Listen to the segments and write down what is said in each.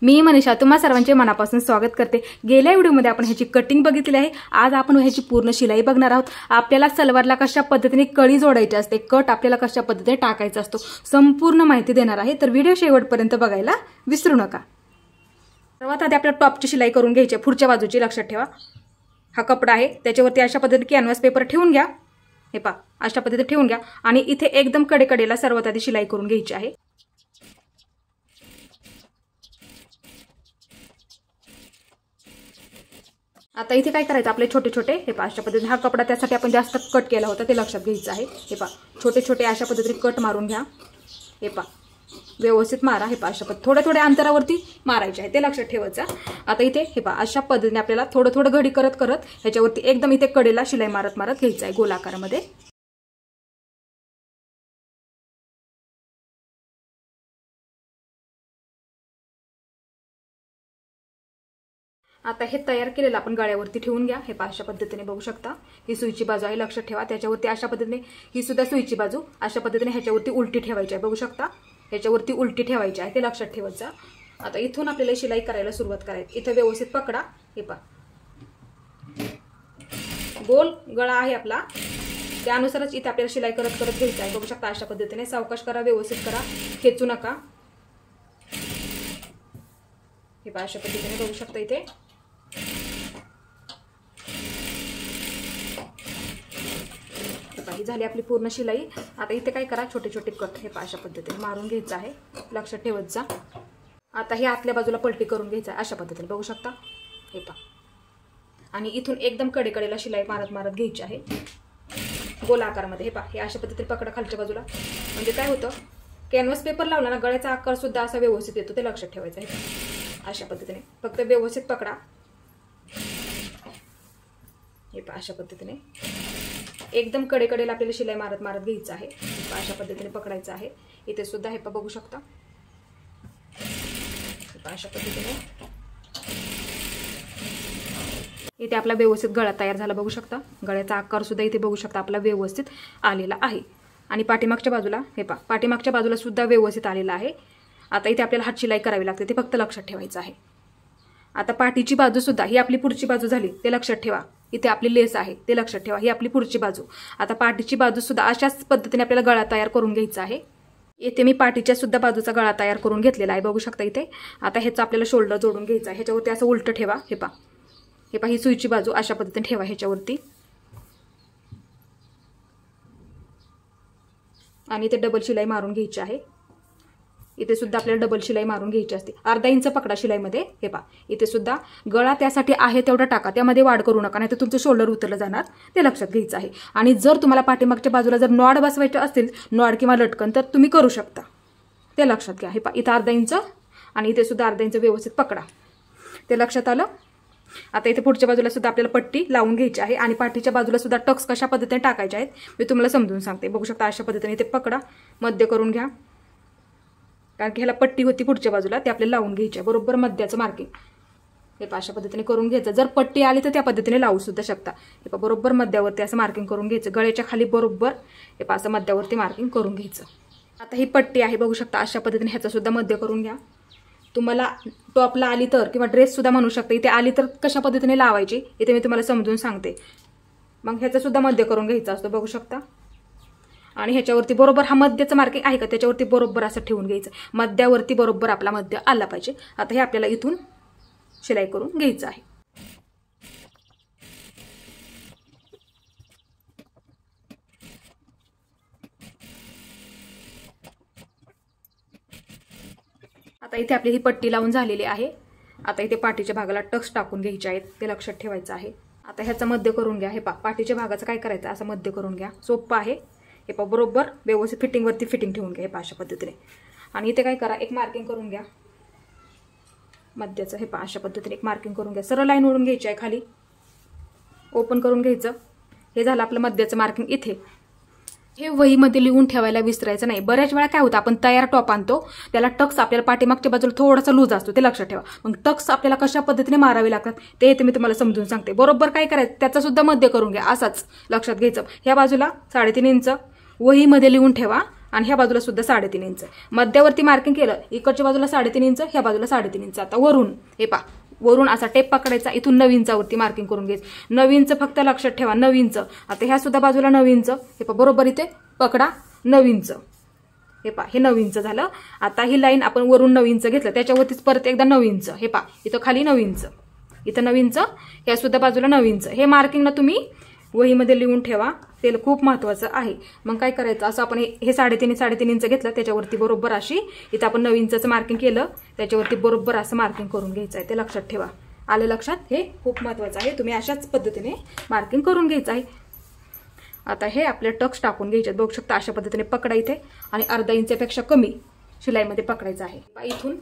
मी मनीषा तुम्हा सर्वांचे मनापासून स्वागत करते। गेल्या व्हिडिओमध्ये आपण ह्याची कटिंग बघितली आहे। आज आपण ह्याची पूर्ण शिलाई बघणार आहोत। आपल्याला सलवारला कशा पद्धतीने कळी जोडायची असते, कट आपल्याला कशा पद्धतीने टाकायचा असतो, संपूर्ण माहिती देणार आहे। तर व्हिडिओ शेवटपर्यंत बघायला विसरू नका। सर्वात आधी आपल्याला टॉपची शिलाई करून घ्यायची आहे, पुढच्या बाजूची। लक्षात ठेवा, हा कपडा आहे, त्याच्यावरती अशा पद्धतीने कॅनव्हास पेपर ठेवून घ्या। हे पहा, अशा पद्धतीने ठेवून घ्या आणि इथे एकदम कडेकडेला सर्वात आधी शिलाई करून घ्यायची आहे। आता इथे काय करायचं, आपले छोटे छोटे हे पहा अशा पद्धतीने, हा कपडा त्यासाठी आपण जास्त कट केला होता ते लक्षात घ्यायचं आहे। हे पहा छोटे छोटे अशा पद्धतीने कट मारून घ्या। हे पहा व्यवस्थित मारा। हे पहा अशा पद्धतीने थोड्या थोड्या अंतरावरती मारायचे आहे, ते लक्षात ठेवायचं। आता इथे हे पहा अशा पद्धतीने आपल्याला थोडं थोडं घडी करत करत ह्याच्यावरती एकदम इथे कडेला शिलाई मारत मारत घ्यायचं आहे गोलाकारामध्ये। आता हे तयार केलेलं आपण गळ्यावरती ठेवून घ्या। हे पहा अशा पद्धतीने बघू शकता, ही सुईची बाजू आहे, लक्षात ठेवा। त्याच्यावरती अशा पद्धतीने ही सुद्धा सुईची बाजू अशा पद्धतीने ह्याच्यावरती उलटी ठेवायची आहे, बघू शकता। ह्याच्यावरती उलटी ठेवायची आहे, ते लक्षात ठेवायचं। आता इथून आपल्याला शिलाई करायला सुरुवात करायची। इथे व्यवस्थित पकडा। हे पहा गोल गळा आहे आपला, त्यानुसारच इथे आपल्याला शिलाई करत करत घ्यायचं आहे, बघू शकता। अशा पद्धतीने सावकाश करा, व्यवस्थित करा, खेचू नका। हे पहा अशा पद्धतीने बघू शकता इथे। ही झाली आपली पूर्ण शिलाई। आता इथे काय करा, छोटे छोटे कट हे पहा अशा पद्धतीने मारून घ्यायचं आहे, लक्षात ठेवत जा। आता हे आतल्या बाजूला पलटी करून घ्यायचं आहे, अशा पद्धतीने बघू शकता। हे पहा आणि इथून एकदम कडेकडेला शिलाई मारत मारत घ्यायची आहे गोल आकारामध्ये। हे पहा हे अशा पद्धतीने पकडा खालच्या बाजूला, म्हणजे काय होतं, कॅनव्हास पेपर लावला ना गळ्याचा आकार सुद्धा असा व्यवस्थित येतो, ते लक्षात ठेवायचं आहे। अशा पद्धतीने फक्त व्यवस्थित पकडा। हे पहा अशा पद्धतीने एकदम कडेकडेला आपल्याला शिलाई मारत मारत घ्यायचं आहे, अशा पद्धतीने पकडायचं आहे। इथे सुद्धा हे बघू शकता, अशा पद्धतीने इथे आपला व्यवस्थित गळा तयार झाला, बघू शकता। गळ्याचा आकार सुद्धा इथे बघू शकता आपला व्यवस्थित आलेला आहे। आणि पाठीमागच्या बाजूला हे पहा, पाठीमागच्या बाजूला सुद्धा व्यवस्थित आलेला आहे। आता इथे आपल्याला हात शिलाई करावी लागते, ते फक्त लक्षात ठेवायचं आहे। आता पाठीची बाजू सुद्धा ही आपली पुढची बाजू झाली, ते लक्षात ठेवा। इथे आपली लेस आहे, ते लक्षात ठेवा, ही आपली पुढची बाजू। आता पाठीची बाजू सुद्धा अशाच पद्धतीने आपल्याला गळा तयार करून घ्यायचा आहे। इथे मी पाठीच्या सुद्धा बाजूचा गळा तयार करून घेतलेला आहे, बघू शकता इथे। आता ह्याचं आपल्याला शोल्डर जोडून घ्यायचं आहे, ह्याच्यावरती असं उलट ठेवा। हे पहा, हे पहा ही सुईची बाजू अशा पद्धतीने ठेवा ह्याच्यावरती, आणि इथे डबल शिलाई मारून घ्यायची आहे। इथे सुद्धा आपल्याला डबल शिलाई मारून घ्यायची असते, अर्धा इंच पकडा शिलाईमध्ये। हे पहा इथे सुद्धा गळा त्यासाठी आहे तेवढा टाका, त्यामध्ये वाढ करू नका, नाही तर तुमचं शोल्डर उतरलं जाणार, ते लक्षात घ्यायचं आहे। आणि जर तुम्हाला पाठीमागच्या बाजूला जर नॉड बसवायचे असतील, नॉड किंवा लटकन, तर तुम्ही करू शकता, ते लक्षात घ्या। हे पहा इथं अर्धा इंच आणि इथे सुद्धा अर्धा इंच व्यवस्थित पकडा, ते लक्षात आलं। आता इथे पुढच्या बाजूला सुद्धा आपल्याला पट्टी लावून घ्यायची आहे आणि पाठीच्या बाजूला सुद्धा टक्स कशा पद्धतीने टाकायचे आहेत मी तुम्हाला समजून सांगते, बघू शकता। अशा पद्धतीने इथे पकडा, मध्य करून घ्या, कारण की ह्याला पट्टी होती पुढच्या बाजूला, ते आपल्याला लावून घ्यायची आहे, बरोबर मध्याचं मार्किंग। हे पहा अशा पद्धतीने करून घ्यायचं। जर पट्टी आली तर त्या पद्धतीने लावू सुद्धा शकता। हे पहा बरोबर मध्यावरती असं मार्किंग करून घ्यायचं, गळ्याच्या खाली बरोबर हे पहा असं मध्यावरती मार्किंग करून घ्यायचं। आता ही पट्टी आहे, बघू शकता, अशा पद्धतीने ह्याचा सुद्धा मध्य करून घ्या। तुम्हाला टॉपला आली तर किंवा ड्रेस सुद्धा म्हणू शकता, इथे आली तर कशा पद्धतीने लावायची इथे मी तुम्हाला समजून सांगते। मग ह्याचा सुद्धा मध्य करून घ्यायचा असतो, बघू शकता। आणि ह्याच्यावरती बरोबर हा मध्याचं मार्किंग आहे का, त्याच्यावरती बरोबर असं ठेवून घ्यायचं, मध्यावरती बरोबर आपला मध्य आला पाहिजे। आता हे आपल्याला इथून शिलाई करून घ्यायचं आहे। आता इथे आपली ही पट्टी लावून झालेली आहे। आता इथे पाठीच्या भागाला टक्स टाकून घ्यायचे आहेत, ते लक्षात ठेवायचं आहे। आता ह्याचं मध्य करून घ्या। हे पहा पाठीच्या भागाचं काय करायचं, असं मध्य करून घ्या, सोपं आहे। हे पहा बरोबर व्यवस्थित फिटिंगवरती फिटिंग ठेवून घ्या, हे पहा अशा पद्धतीने। आणि इथे काय करा, एक मार्किंग करून घ्या मध्याचं। हे पहा अशा पद्धतीने एक मार्किंग करून घ्या, सरळ लाईन ओढून घ्यायची आहे, खाली ओपन करून घ्यायचं। हे झालं आपलं मध्याचं मार्किंग इथे। हे वहीमध्ये लिहून ठेवायला विसरायचं नाही। बऱ्याच वेळा काय होतं, आपण तयार टॉप आणतो, त्याला टक्स आपल्याला पाठीमागच्या बाजूला थोडासा लूज असतो, ते लक्षात ठेवा। मग टक्स आपल्याला कशा पद्धतीने मारावे लागतात ते इथे मी तुम्हाला समजून सांगते। बरोबर काय करायचं, त्याचा सुद्धा मध्य करून घ्या, असाच लक्षात घ्यायचं। ह्या बाजूला 3.5 इंच वहीमध्ये लिहून ठेवा आणि ह्या बाजूला सुद्धा 3.5 इंच मध्यावरती मार्किंग केलं. इकडच्या बाजूला 3.5 इंच, ह्या बाजूला 3.5 इंच. आता वरून हे पहा, वरून असा टेप पकडायचा, इथून 9 इंचावरती मार्किंग करून घ्यायचं. 9 इंच फक्त लक्षात ठेवा, 9 इंच. आता ह्या सुद्धा बाजूला 9 इंच, हे पहा बरोबर इथे पकडा 9 इंच. हे पहा हे 9 इंच झालं. आता ही लाईन आपण वरून 9 इंच घेतलं, त्याच्यावरतीच परत एकदा 9 इंच. हे पहा इथं खाली 9 इंच, इथं 9 इंच, ह्या सुद्धा बाजूला 9 इंच. हे मार्किंग ना तुम्ही वहीमध्ये लिहून ठेवा, ते खूप महत्वाचं आहे. मग काय करायचं, असं आपण हे 3.5 इंच घेतलं, त्याच्यावरती बरोबर अशी इथं आपण 9 इंचचं मार्किंग केलं, त्याच्यावरती बरोबर असं मार्किंग करून घ्यायचं आहे. ते लक्षात ठेवा. आलं लक्षात? हे खूप महत्वाचं आहे. तुम्ही अशाच पद्धतीने मार्किंग करून घ्यायचं आहे. आता हे आपले टक्स टाकून घ्यायचे. बघू शकता अशा पद्धतीने पकडा इथे आणि अर्धा इंचापेक्षा कमी शिलाईमध्ये पकडायचं आहे. इथून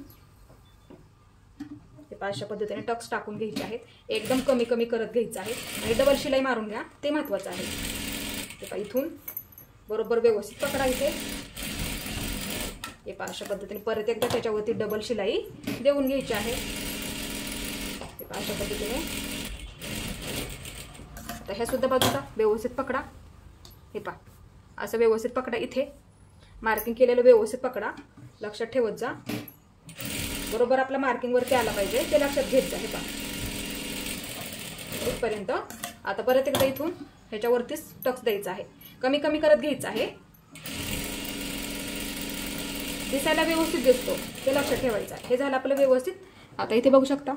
अशा पद्धतीने टक्स टाकून घ्यायचे आहेत. एकदम कमी कमी करत घ्यायचं आहे आणि डबल शिलाई मारून घ्या, ते महत्वाचं आहे. इथून बरोबर व्यवस्थित पकडा इथे. हे अशा पद्धतीने परत एकदा त्याच्यावरती डबल शिलाई देऊन घ्यायची आहे. अशा पद्धतीने आता ह्या सुद्धा बाजूला व्यवस्थित पकडा. हे पहा असं व्यवस्थित पकडा. इथे मार्किंग केलेलं व्यवस्थित पकडा. लक्षात ठेवत जा, बरोबर आपला मार्किंग वरती आला पाहिजे, ते लक्षात घेत जा. हे पहा इथपर्यंत. आता परत एकदा इथून ह्याच्यावरतीच टक्स द्यायचा आहे, कमी कमी करत घ्यायचं आहे. दिसायला व्यवस्थित दिसतो, ते लक्षात ठेवायचं आहे. हे झालं आपलं व्यवस्थित. आता इथे बघू शकता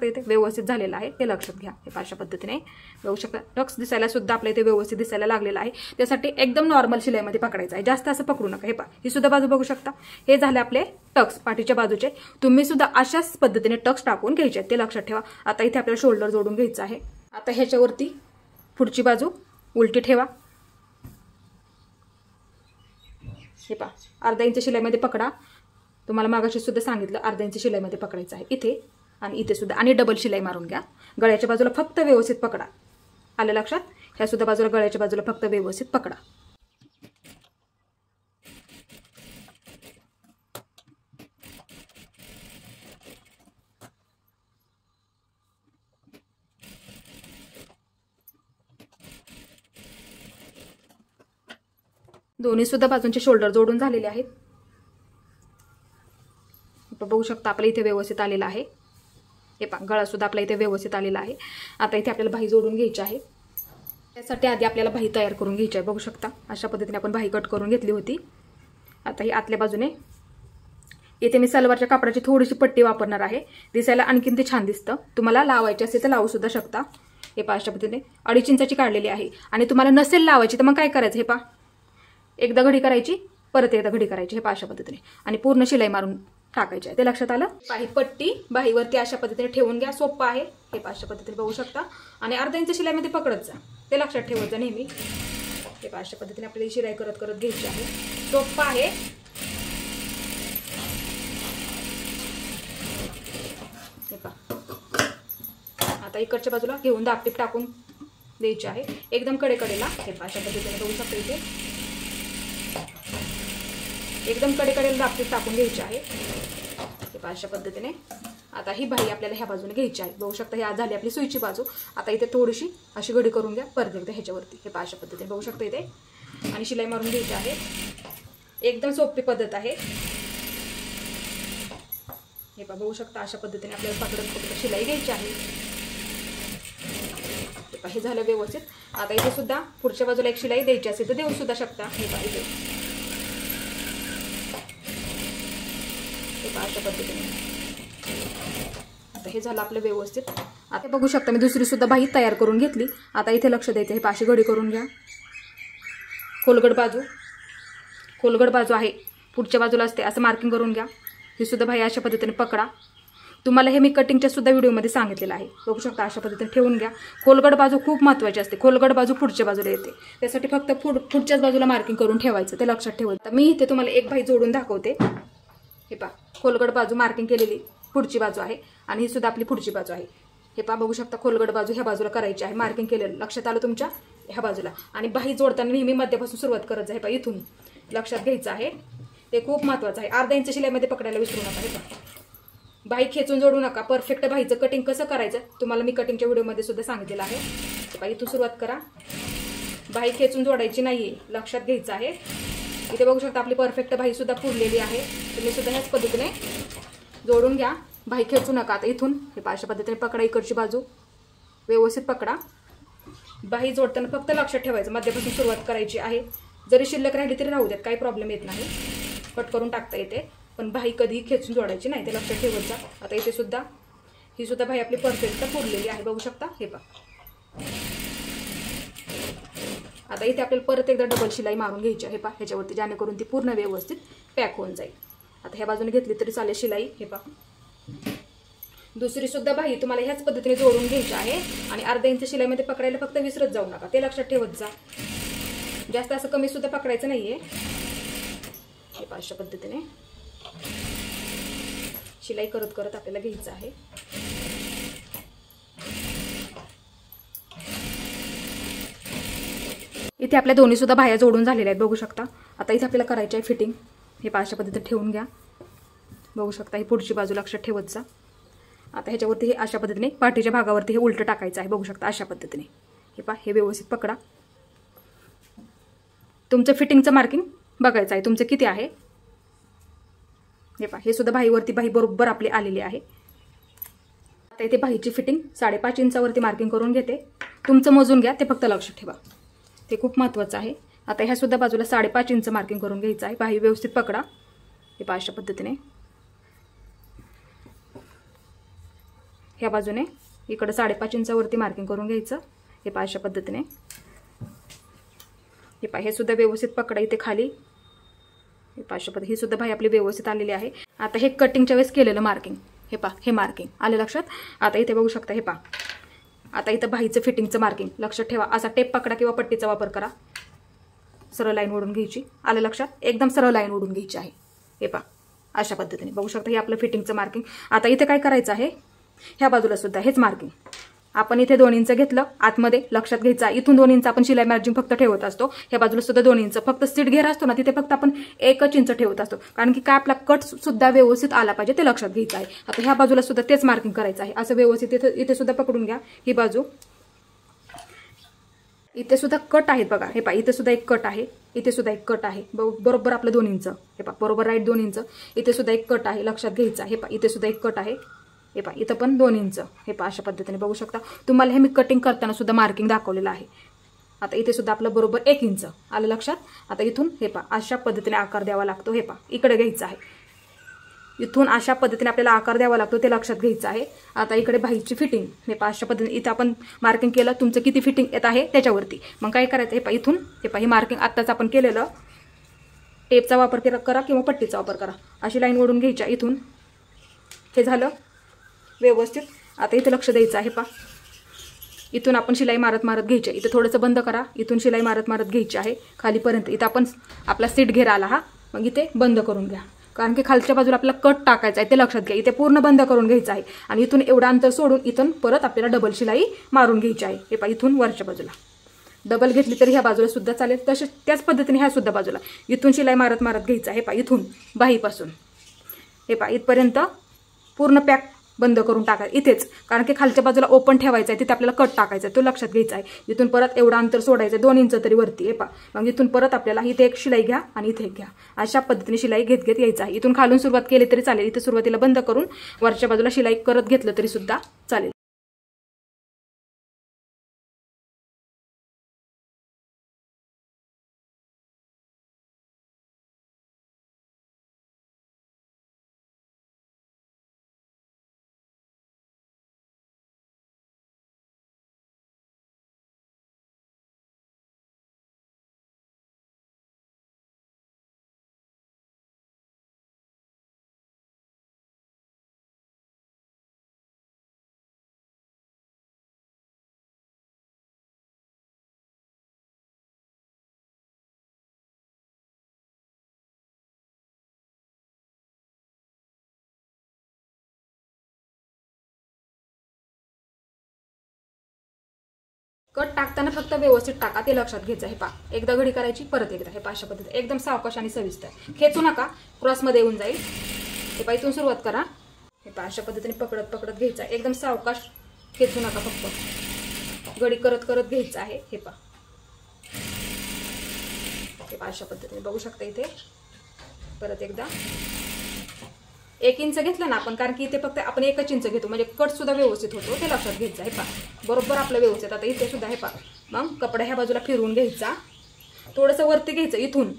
इथे व्यवस्थित झालेलं आहे, ते लक्षात घ्या. हे अशा पद्धतीने बघू शकता. टक्स दिसायला सुद्धा आपल्या इथे व्यवस्थित दिसायला लागलेला आहे. त्यासाठी एकदम नॉर्मल शिलाईमध्ये पकडायचं आहे, जास्त असं पकडू नका. हे पहा ही सुद्धा बाजू बघू शकता. हे झाले आपले टक्स पाठीच्या बाजूचे. तुम्ही सुद्धा अशाच पद्धतीने टक्स टाकून घ्यायचे, ते लक्षात ठेवा. आता इथे आपल्याला शोल्डर जोडून घ्यायचं आहे. आता ह्याच्यावरती पुढची बाजू उलटी ठेवा. हे पहा अर्धा इंच शिलाईमध्ये पकडा. तुम्हाला मागाशी सुद्धा सांगितलं अर्धा इंच शिलाईमध्ये पकडायचं आहे इथे आणि इथे सुद्धा. आणि डबल शिलाई मारून घ्या. गळ्याच्या बाजूला फक्त व्यवस्थित पकडा. आलं लक्षात? ह्या सुद्धा बाजूला गळ्याच्या बाजूला फक्त व्यवस्थित पकडा. दोन्ही सुद्धा बाजूंचे शोल्डर जोडून झालेले आहेत. बघू शकता आपल्या इथे व्यवस्थित आलेला आहे. हे पहा गळा सुद्धा आपल्या इथे व्यवस्थित आलेला आहे. आता इथे आपल्याला बाही जोडून घ्यायची आहे. त्यासाठी आधी आपल्याला बाही तयार करून घ्यायची आहे. बघू शकता अशा पद्धतीने आपण बाही कट करून घेतली होती. आता ही आतल्या बाजूने इथे मी सलवारच्या कापडाची थोडीशी पट्टी वापरणार आहे. दिसायला आणखीन ते छान दिसतं. तुम्हाला लावायची असेल तर लावू सुद्धा शकता. हे पहा अशा पद्धतीने 2.5 इंचाची काढलेली आहे. आणि तुम्हाला नसेल लावायची तर मग काय करायचं, हे पहा एकदा घडी करायची, परत एकदा घडी करायची. हे पहा अशा पद्धतीने आणि पूर्ण शिलाई मारून टाकायची आहे. ते लक्षात आलं? बाही पट्टी बाहीवरती अशा पद्धतीने ठेवून घ्या. सोपं आहे. हे पहा अशा पद्धतीने बघू शकता. आणि अर्धा इंच शिलाईमध्ये पकडत जा, ते लक्षात ठेवत जा नेहमी. हे पहा अशा पद्धतीने आपल्याला शिलाई करत करत घ्यायची आहे. सोपं आहे. हे पहा आता इकडच्या बाजूला घेऊन दाबटीप टाकून द्यायची आहे एकदम कडेकडेला. हे पहा अशा पद्धतीने बघू शकता. इथे एकदम कडेकडेला दाबटीप टाकून घ्यायची आहे. हे पहा अशा पद्धतीने. आता ही बाही आपल्याला ह्या बाजूने घ्यायची आहे. बघू शकता ही आज झाली आपली सुईची बाजू. आता इथे थोडीशी अशी घडी करून घ्या परत एकदा ह्याच्यावरती. हे पहा अशा पद्धतीने बघू शकता इथे. आणि शिलाई मारून घ्यायची आहे. एकदम सोपी पद्धत आहे. हे पहा बघू शकता अशा पद्धतीने आपल्याला पकडत शिलाई घ्यायची आहे. हे पहा हे झालं व्यवस्थित. आता इथे सुद्धा पुढच्या बाजूला एक शिलाई द्यायची असेल तर देऊ सुद्धा शकता. हे पहा इथे अशा पद्धतीने. आता हे झालं आपलं व्यवस्थित. आता बघू शकता मी दुसरी सुद्धा बाही तयार करून घेतली. आता इथे लक्ष द्यायचं. हे पाशी घडी करून घ्या. खोलगड बाजू आहे पुढच्या बाजूला असते, असं मार्किंग करून घ्या. ही सुद्धा बाही अशा पद्धतीने पकडा. तुम्हाला हे मी कटिंगच्या सुद्धा व्हिडिओमध्ये सांगितलेलं आहे. बघू शकता अशा पद्धतीने ठेवून घ्या. खोलगड बाजू खूप महत्त्वाची असते. खोलगड बाजू पुढच्या बाजूला येते, त्यासाठी फक्त पुढच्याच बाजूला मार्किंग करून ठेवायचं, ते लक्षात ठेवायचं. मी इथे तुम्हाला एक बाही जोडून दाखवते. हे पहा खोलगड बाजू मार्किंग केलेली पुढची बाजू आहे आणि ही सुद्धा आपली पुढची बाजू आहे. हे पहा बघू शकता खोलगड बाजू ह्या बाजूला करायची आहे. मार्किंग केलेलं लक्षात आलं तुमच्या ह्या बाजूला. आणि बाही जोडताना नेहमी मध्यापासून सुरुवात करत जा. हे पहा इथून लक्षात घ्यायचं आहे, ते खूप महत्त्वाचं आहे. अर्धा इंच शिलाईमध्ये पकडायला विसरू नका. हे पहा बाही खेचून जोडू नका. परफेक्ट बाहीचं कटिंग कसं करायचं तुम्हाला मी कटिंगच्या व्हिडिओमध्ये सुद्धा सांगितलेलं आहे. हे पहा इथून सुरुवात करा. बाही खेचून जोडायची नाहीये, लक्षात घ्यायचं आहे। इथे बघू शकता आपली परफेक्ट बाही सुद्धा पुरलेली आहे। तुम्ही सुद्धा ह्याच पद्धतीने जोडून घ्या, बाही खेचू नका। आता इथून हे अशा पद्धतीने पकडा, इकडची बाजू व्यवस्थित पकडा। बाही जोडताना फक्त लक्षात ठेवायचं मध्यापासून सुरुवात करायची आहे। जरी शिल्लक राहिली तरी राहू देत, काही प्रॉब्लेम येत नाही, कट करून टाकता येते, पण बाही कधीही खेचून जोडायची नाही, ते लक्षात ठेवत जा। आता इथे सुद्धा ही सुद्धा बाही आपली परफेक्ट पुरलेली आहे, बघू शकता हे पहा। आता इथे आपल्याला परत एकदा डबल शिलाई मारून घ्यायची आहे ह्याच्यावरती, जेणेकरून ती पूर्ण व्यवस्थित पॅक होऊन जाईल। आता ह्या बाजूने घेतली तरी चालेल शिलाई, हे पहा। दुसरी सुद्धा बाही तुम्हाला ह्याच पद्धतीने जोडून घ्यायची आहे आणि अर्धा इंच शिलाईमध्ये पकडायला फक्त विसरत जाऊ नका, ते लक्षात ठेवत जा। जास्त असं कमी सुद्धा पकडायचं नाहीये। हे पहा अशा पद्धतीने शिलाई करत करत आपल्याला घ्यायचं आहे। इथे आपल्या दोन्ही सुद्धा बाह्या जोडून झालेल्या आहेत, बघू शकता। आता इथे आपल्याला करायची आहे फिटिंग। हे पहा अशा पद्धतीने ठेवून घ्या, बघू शकता। ही पुढची बाजू लक्षात ठेवत जा। आता ह्याच्यावरती हे अशा पद्धतीने पाठीच्या भागावरती हे उलट टाकायचं आहे, बघू शकता अशा पद्धतीने। हे पहा हे व्यवस्थित पकडा। तुमचं फिटिंगचं मार्किंग बघायचं आहे तुमचं किती आहे। हे पहा हे सुद्धा बाहीवरती बाही बरोबर आपली आलेली आहे। आता इथे बाहीची फिटिंग 5.5 इंचावरती मार्किंग करून घेते। तुमचं मोजून घ्या, ते फक्त लक्षात ठेवा, ते खूप महत्त्वाचं आहे। आता ह्या सुद्धा बाजूला 5.5 इंच मार्किंग करून घ्यायचं आहे। बाही व्यवस्थित पकडा, हे पहा अशा पद्धतीने। ह्या बाजूने इकडे 5.5 इंचावरती मार्किंग करून घ्यायचं, हे पहा अशा पद्धतीने। हे पहा हे सुद्धा व्यवस्थित पकडा इथे खाली, हे पहा अशा पद्धतीने। ही सुद्धा बाही आपली व्यवस्थित आलेली आहे। आता हे कटिंगच्या वेळेस केलेलं मार्किंग, हे पहा हे मार्किंग आले लक्षात। आता इथे बघू शकता, हे पहा आता इथं बाहीचं फिटिंगचं मार्किंग लक्षात ठेवा। असा टेप पकडा किंवा पट्टीचा वापर करा, सरळ लाईन ओढून घ्यायची, आलं लक्षात, एकदम सरळ लाईन ओढून घ्यायची आहे। हे पहा अशा पद्धतीने बघू शकता, हे आपलं फिटिंगचं मार्किंग। आता इथे काय करायचं आहे, ह्या बाजूला सुद्धा हेच मार्किंग आपण इथे 2 इंच घेतलं आतमध्ये, लक्षात घ्यायचं। इथून 2 इंच आपण शिलाई मार्जिन फक्त ठेवत असतो, ह्या बाजूला सुद्धा 2 इंच, फक्त सीट घेर असतो ना तिथे फक्त आपण 1 इंच ठेवत असतो, कारण की काय आपला कट सुद्धा व्यवस्थित आला पाहिजे, ते लक्षात घ्यायचं आहे। आता ह्या बाजूला सुद्धा तेच मार्किंग करायचं आहे, असं व्यवस्थित इथे सुद्धा पकडून घ्या। ही बाजू इथे सुद्धा कट आहेत बघा, हे पहा इथे सुद्धा एक कट आहे, इथे सुद्धा एक कट आहे, बरोबर आपलं 2 इंच, हे पहा बरोबर राईट 2 इंच। इथे सुद्धा एक कट आहे, लक्षात घ्यायचं। हे पहा इथे सुद्धा एक कट आहे, हे पहा इथं पण 2 इंच। हे पहा अशा पद्धतीने बघू शकता। तुम्हाला हे मी कटिंग करताना सुद्धा मार्किंग दाखवलेलं आहे। आता इथे सुद्धा आपलं बरोबर 1 इंच आलं लक्षात। आता इथून हे पहा अशा पद्धतीने आकार द्यावा लागतो, हे पहा इकडे घ्यायचं आहे, इथून अशा पद्धतीने आपल्याला आकार द्यावा लागतो, ते लक्षात घ्यायचं आहे। आता इकडे बाहीची फिटिंग, हे पहा अशा पद्धतीने इथं आपण मार्किंग केलं, तुमचं किती फिटिंग येत आहे त्याच्यावरती। मग काय करायचं, हे पहा इथून हे पहा हे मार्किंग आत्ताच आपण केलेलं, टेपचा वापर करा किंवा पट्टीचा वापर करा, अशी लाईन ओढून घ्यायच्या इथून। हे झालं व्यवस्थित। आता इथे लक्ष द्यायचं आहे, पहा इथून आपण शिलाई मारत मारत घ्यायची, इथे थोडंसं बंद करा, इथून शिलाई मारत मारत घ्यायची आहे खालीपर्यंत। इथं आपण आपला सीट घेर आला हा, मग इथे बंद करून घ्या, कारण की खालच्या बाजूला आपल्याला कट टाकायचा आहे, ते लक्षात घ्या। इथे पूर्ण बंद करून घ्यायचं आहे आणि इथून एवढं अंतर सोडून इथून परत आपल्याला डबल शिलाई मारून घ्यायची आहे। हे पहा इथून वरच्या बाजूला डबल घेतली तरी ह्या बाजूला सुद्धा चालेल, तसेच त्याच पद्धतीने ह्या सुद्धा बाजूला इथून शिलाई मारत मारत घ्यायचं आहे। पहा इथून बाहीपासून हे पहा इथपर्यंत पूर्ण पॅक बंद करून टाका इथेच, कारण की खालच्या बाजूला ओपन ठेवायचं आहे, तिथे आपल्याला कट टाकायचा आहे, तो लक्षात घ्यायचा आहे। इथून परत एवढं अंतर सोडायचं 2 इंच तरी वरती, हे पहा मग इथून परत आपल्याला इथे एक शिलाई घ्या आणि इथे एक घ्या, अशा पद्धतीने शिलाई घेत घेत यायचं आहे। इथून खालून सुरुवात केली तरी चालेल, इथे सुरुवातीला बंद करून वरच्या बाजूला शिलाई करत घेतलं तरी सुद्धा चालेल। कट टाकताना फक्त व्यवस्थित टाका, ते लक्षात घ्यायचं आहे। पहा एकदा घडी करायची, परत एकदा, हे अशा पद्धतीने एकदम सावकाश आणि सविस्तर, खेचू नका, क्रॉसमध्ये येऊन जाईल। हे पहा इथून सुरुवात करा, हे पहा अशा पद्धतीने पकडत पकडत घ्यायचं, एकदम सावकाश, खेचू नका, फक्त घडी करत करत घ्यायचं आहे। हे पहा हे अशा पद्धतीने बघू शकता इथे. परत एकदा 1 इंच घेतलं ना आपण, कारण की इथे फक्त आपण 1 इंच घेतो म्हणजे कट सुद्धा व्यवस्थित होतो, ते लक्षात घ्यायचं. हे पहा बरोबर आपलं व्यवस्थित. आता इथे सुद्धा हे पहा. मग कपडा ह्या बाजूला फिरवून घ्यायचा, थोडंसं वरती घ्यायचं. इथून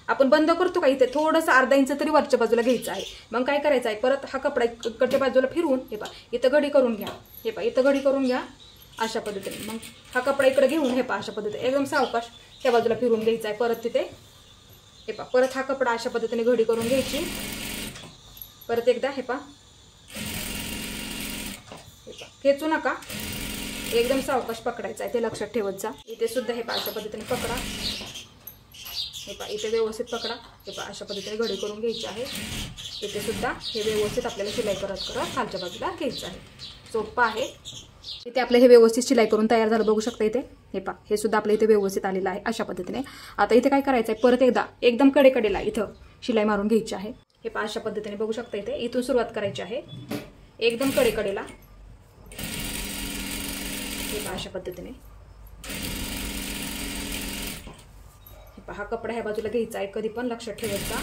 आपण बंद करतो का इथे थोडंसं अर्धा इंच तरी वरच्या बाजूला घ्यायचं आहे. मग काय करायचं आहे, परत हा कपडा इकडच्या बाजूला फिरवून हे पहा इथं घडी करून घ्या. हे पहा इथं घडी करून घ्या अशा पद्धतीने. मग हा कपडा इकडे घेऊन हे पहा अशा पद्धतीने एकदम सावकाश त्या बाजूला फिरवून घ्यायचा आहे. परत तिथे हे पहा परत हा कपडा अशा पद्धतीने घडी करून घ्यायची. परत एकदा हे पहा खेचू नका, एकदम सावकाश पकडायचा आहे, ते लक्षात ठेवत जा. इथे सुद्धा हे पहा अशा पद्धतीने पकडा. हे पहा इथे व्यवस्थित पकडा. हे पहा अशा पद्धतीने घडी करून घ्यायची आहे. इथे सुद्धा हे व्यवस्थित आपल्याला शिलाई करत करत खालच्या बाजूला घ्यायचं आहे. सोपं आहे. इथे आपलं हे व्यवस्थित शिलाई करून तयार झालं बघू शकता इथे. हे पहा हे सुद्धा आपल्या इथे व्यवस्थित आलेलं आहे अशा पद्धतीने. आता इथे काय करायचं आहे, परत एकदा एकदम कडेकडेला इथं शिलाई मारून घ्यायची आहे. हे पहा अशा पद्धतीने बघू शकता इथे. इथून सुरुवात करायची आहे एकदम कडेकडेला. हे पहा अशा पद्धतीने. हे पहा कपडा ह्या बाजूला घ्यायचा आहे, कधी पण लक्षात ठेवायचा.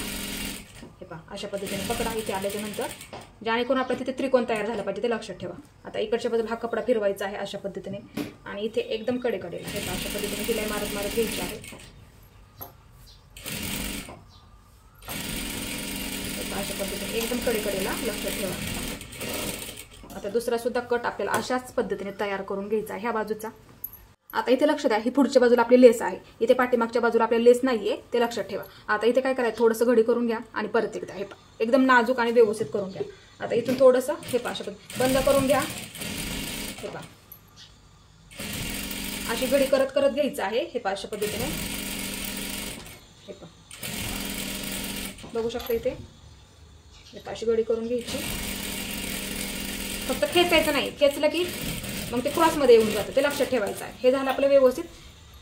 हे पहा अशा पद्धतीने पकडा. इथे आल्याच्या नंतर जेणेकरून आपल्या तिथे त्रिकोण तयार झाला पाहिजे ते लक्षात ठेवा. आता इकडच्या बाजूला हा कपडा फिरवायचा आहे अशा पद्धतीने आणि इथे एकदम कडेकडेला हे पहा अशा पद्धतीने शिलाई मारत मारत घ्यायची आहे. अशा पद्धतीने एकदम कडेकडेला लक्षात ठेवा. आता दुसरा सुद्धा कट आपल्याला अशाच पद्धतीने तयार करून घ्यायचा आहे ह्या बाजूचा. आता इथे लक्ष द्या, ही पुढच्या बाजूला आपली लेस आहे, इथे पाठीमागच्या बाजूला आपल्याला लेस नाहीये ते लक्षात ठेवा. आता इथे काय करायचं, थोडंसं घडी करून घ्या आणि परत एकदा हे पहा एकदम नाजूक आणि व्यवस्थित करून घ्या. आता इथून थोडंसं हे पहा अशा पद्धतीने बंद करून घ्या. हे पहा अशी घडी करत करत घ्यायचं आहे. हे पहा अशा पद्धतीने. हे पहा बघू शकता इथे. हे पहा अशी घडी करून घ्यायची. फक्त खेचायचं नाही, खेचलं की मग ते क्रॉसमध्ये येऊन जातं ते लक्षात ठेवायचं आहे. हे झालं आपलं व्यवस्थित.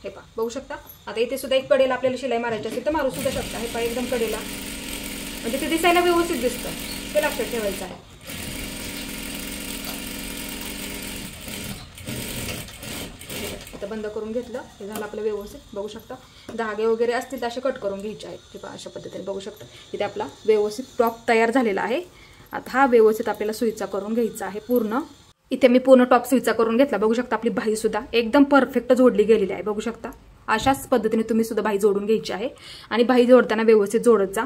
हे पहा बघू शकता. आता इथे सुद्धा एक कडेला आपल्याला शिलाई मारायची असेल तर मारू सुद्धा शकता. हे पहा एकदम कडेला, म्हणजे ते दिसायला व्यवस्थित दिसतं ते लक्षात ठेवायचं आहे. आता बंद करून घेतलं, हे झालं आपलं व्यवस्थित. बघू शकता धागे वगैरे असतील तर असे कट करून घ्यायचे आहेत. हे पहा अशा पद्धतीने बघू शकता इथे आपला व्यवस्थित टॉप तयार झालेला आहे. आता हा व्यवस्थित आपल्याला सुईचा करून घ्यायचा आहे पूर्ण. इथे मी पूर्ण टॉप सुईचा करून घेतला. बघू शकता आपली बाही सुद्धा एकदम परफेक्ट जोडली गेलेली आहे. बघू शकता अशाच पद्धतीने तुम्ही सुद्धा बाही जोडून घ्यायची आहे आणि बाही जोडताना व्यवस्थित जोडत जा.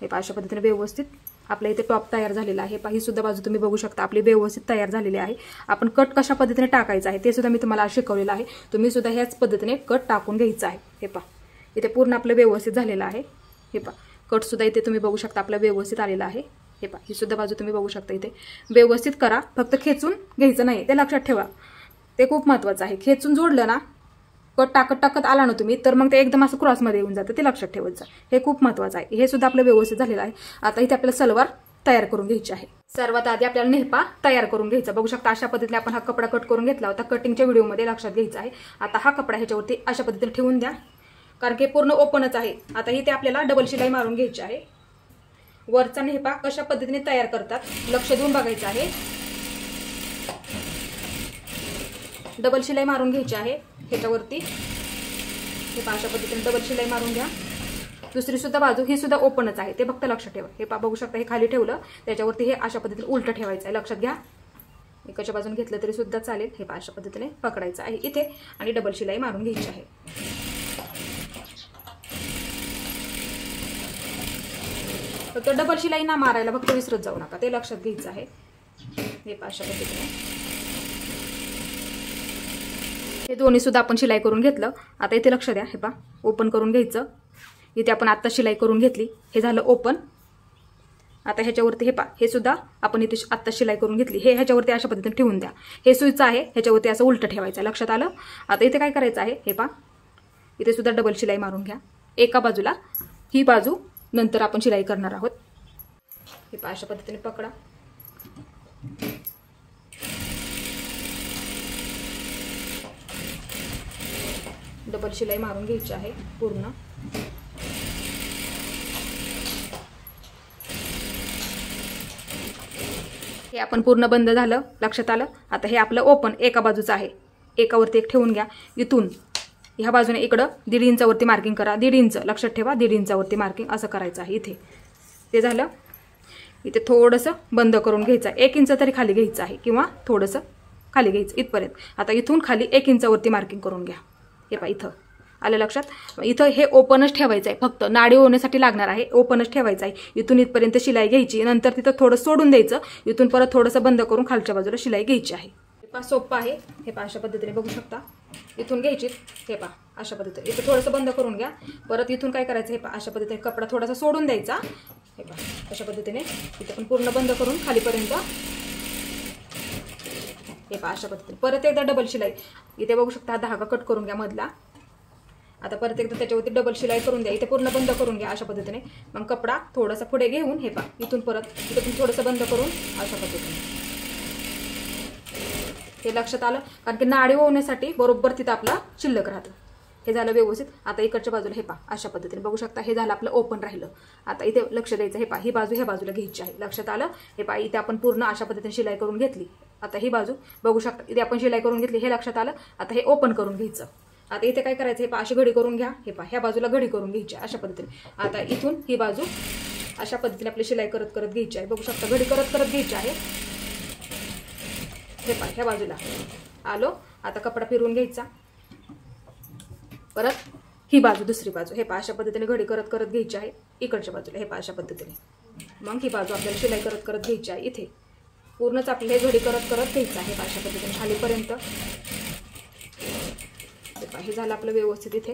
हे पहा अशा पद्धतीने व्यवस्थित आपल्या इथे टॉप तयार झालेला आहे. ही सुद्धा बाजू तुम्ही बघू शकता आपली व्यवस्थित तयार झालेली आहे. आपण कट कशा पद्धतीने टाकायचा आहे ते सुद्धा मी तुम्हाला शिकवलेलं आहे. तुम्ही सुद्धा ह्याच पद्धतीने कट टाकून घ्यायचा आहे. हे पहा इथे पूर्ण आपलं व्यवस्थित झालेलं आहे. हे पहा कट सुद्धा इथे तुम्ही बघू शकता आपला व्यवस्थित आलेला आहे. हे पहा ही सुद्धा बाजू तुम्ही बघू शकता इथे. व्यवस्थित करा, फक्त खेचून घ्यायचं नाही ते लक्षात ठेवा, ते खूप महत्त्वाचं आहे. खेचून जोडलं ना, कट टाकत टाकत आला ना तुम्ही तर मग ते एकदम असं क्रॉसमध्ये येऊन जातं ते लक्षात ठेवत जा. हे खूप महत्त्वाचं आहे. हे सुद्धा आपलं व्यवस्थित झालेलं आहे. आता इथे आपल्याला सलवार तयार करून घ्यायची आहे. सर्वात आधी आपल्याला नेहपा तयार करून घ्यायचा. बघू शकता अशा पद्धतीने आपण हा कपडा कट करून घेतला होता. कटिंगच्या व्हिडिओमध्ये लक्षात घ्यायचा आहे. आता हा कपडा ह्याच्यावरती अशा पद्धतीने ठेवून द्या, कारण की पूर्ण ओपनच आहे. आता इथे आपल्याला डबल शिलाई मारून घ्यायची आहे. वरचा नेहपा कशा पद्धतीने तयार करतात लक्ष देऊन बघायचं आहे. डबल शिलाई मारून घ्यायची आहे ह्याच्यावरती. हे पहा अशा पद्धतीने डबल शिलाई मारून घ्या. दुसरी सुद्धा बाजू ही सुद्धा ओपनच आहे ते फक्त लक्षात ठेवा. हे पहा बघू शकता हे खाली ठेवलं, त्याच्यावरती हे अशा पद्धतीने उलट ठेवायचं आहे. लक्षात घ्या. एकाच्या बाजून घेतलं तरी सुद्धा चालेल. हे पहा अशा पद्धतीने पकडायचं आहे इथे आणि डबल शिलाई मारून घ्यायची आहे. फक्त डबल शिलाई ना मारायला फक्त विसरत जाऊ नका ते लक्षात घ्यायचं आहे. हे पहा अशा पद्धतीने हे दोन्ही सुद्धा आपण शिलाई करून घेतलं. आता इथे लक्ष द्या. हे पहा ओपन करून घ्यायचं. इथे आपण आत्ता शिलाई करून घेतली, हे झालं ओपन. आता ह्याच्यावरती हे पहा हे सुद्धा आपण इथे आत्ता शिलाई करून घेतली, हे ह्याच्यावरती अशा पद्धतीने ठेवून द्या. हे सुईचं आहे, ह्याच्यावरती असं उलट ठेवायचं. लक्षात आलं. आता इथे काय करायचं आहे, हे पहा इथे सुद्धा डबल शिलाई मारून घ्या एका बाजूला. ही बाजू नंतर आपण शिलाई करणार आहोत. हे पहा अशा पद्धतीने पकडा. डबल शिलाई मारून घ्यायची आहे पूर्ण. हे आपण पूर्ण बंद झालं, लक्षात आलं. आता हे आपलं ओपन एका बाजूचं आहे, एकावरती एक ठेवून घ्या. इथून ह्या बाजूने इकडं 1.5 इंचावरती मार्किंग करा, 1.5 इंच लक्षात ठेवा, 1.5 इंचावरती मार्किंग असं करायचं आहे इथे. ते झालं. इथे थोडंसं बंद करून घ्यायचं आहे, 1 इंच तरी खाली घ्यायचं आहे किंवा थोडंसं खाली घ्यायचं इथपर्यंत. आता इथून खाली 1 इंचावरती मार्किंग करून घ्या. हे पहा इथं आलं लक्षात. इथं हे ओपनच ठेवायचं आहे, फक्त नाडी होण्यासाठी लागणार आहे, ओपनच ठेवायचं आहे. इथून इथपर्यंत शिलाई घ्यायची, नंतर तिथं थोडं सोडून द्यायचं, इथून परत थोडंसं बंद करून खालच्या बाजूला शिलाई घ्यायची आहे. हे पहा सोपं आहे. हे पहा अशा पद्धतीने बघू शकता. इथून घ्यायची, हे पहा अशा पद्धतीने इथं थोडंसं बंद करून घ्या. परत इथून काय करायचं, हे पहा अशा पद्धतीने कपडा थोडासा सोडून द्यायचा. हे पहा अशा पद्धतीने इथे पण पूर्ण बंद करून खालीपर्यंत. हे पहा अशा पद्धतीने परत एकदा डबल शिलाई. इथे बघू शकता धागा कट करून घ्या मधला. आता परत एकदा त्याच्यावरती डबल शिलाई करून द्या. इथे पूर्ण बंद करून घ्या अशा पद्धतीने. मग कपडा थोडासा पुढे घेऊन हे पहा इथून परत इथे पण थोडंसं बंद करून अशा पद्धतीने. हे लक्षात आलं, कारण की नाडी होण्यासाठी बरोबर तिथं आपला शिल्लक राहतं. हे झालं व्यवस्थित. आता इकडच्या बाजूला हे पहा अशा पद्धतीने बघू शकता. हे झालं आपलं ओपन राहिलं. आता इथे लक्ष द्यायचं. हे पहा ही बाजू ह्या बाजूला घ्यायची आहे. लक्षात आलं. हे पहा इथे आपण पूर्ण अशा पद्धतीने शिलाई करून घेतली. आता ही बाजू बघू शकता, इथे आपण शिलाई करून घेतली, हे लक्षात आलं. आता हे ओपन करून घ्यायचं. आता इथे काय करायचं, हे पहा अशी घडी करून घ्या. हे पहा ह्या बाजूला घडी करून घ्यायची अशा पद्धतीने. आता इथून ही बाजू अशा पद्धतीने आपली शिलाई करत करत घ्यायची आहे. बघू शकता घडी करत करत घ्यायची आहे. हे पहा ह्या बाजूला आलो. आता कपडा फिरवून घ्यायचा. परत ही बाजू दुसरी बाजू. हे पहा अशा पद्धतीने घडी करत करत घ्यायची आहे इकडच्या बाजूला. हे पहा अशा पद्धतीने. मग ही बाजू आपल्याला शिलाई करत करत घ्यायची आहे. इथे पूर्णच आपल्याला हे घडी करत करत घ्यायचं आहे अशा पद्धतीने खालीपर्यंत. हे पहा हे झालं आपलं व्यवस्थित. इथे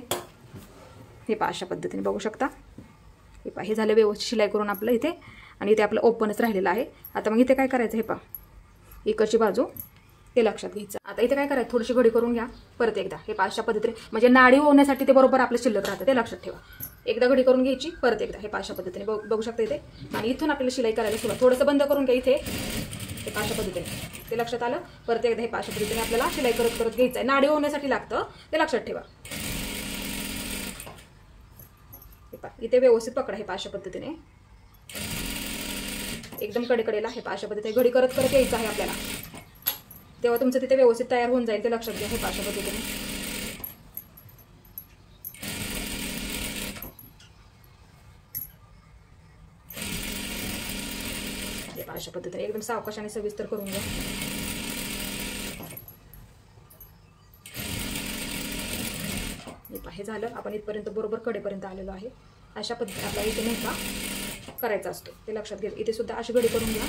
हे पहा अशा पद्धतीने बघू शकता. हे पहा हे झालं व्यवस्थित शिलाई करून आपलं इथे. आणि इथे आपलं ओपनच राहिलेलं आहे. आता मग इथे काय करायचं, हे पहा इकडची बाजू ते लक्षात घ्यायचं. आता इथे काय करायचं, थोडीशी घडी करून घ्या परत एकदा. हे अशा पद्धतीने म्हणजे नाडी होण्यासाठी ते बरोबर आपलं शिल्लक राहतं, ते लक्षात ठेवा. एकदा घडी करून घ्यायची, परत एकदा. हे अशा पद्धतीने बघू शकता इथे. आणि इथून आपल्याला शिलाई करायला सुरुवात. थोडंसं बंद करून घ्या इथे. हे अशा पद्धतीने ते लक्षात आलं. परत एकदा हे अशा पद्धतीने आपल्याला शिलाई करत करत घ्यायचं आहे. नाडी होण्यासाठी लागतं, ते लक्षात ठेवा. हे इथे व्यवस्थित पकडा. हे अशा पद्धतीने एकदम कडेकडेला. हे अशा पद्धतीने घडी करत करत यायचं आहे आपल्याला. तेव्हा तुमचं तिथे व्यवस्थित तयार होऊन जाईल, ते लक्षात घ्या. हे अशा पद्धतीने. हे अशा पद्धतीने एकदम सावकाशाने सविस्तर करून घ्या. हे झालं. आपण इथपर्यंत बरोबर कडेपर्यंत आलेलो आहे. अशा पद्धतीने आपल्याला इथे नेमका करायचा असतो, ते लक्षात घ्या. इथे सुद्धा अशी घडी करून घ्या.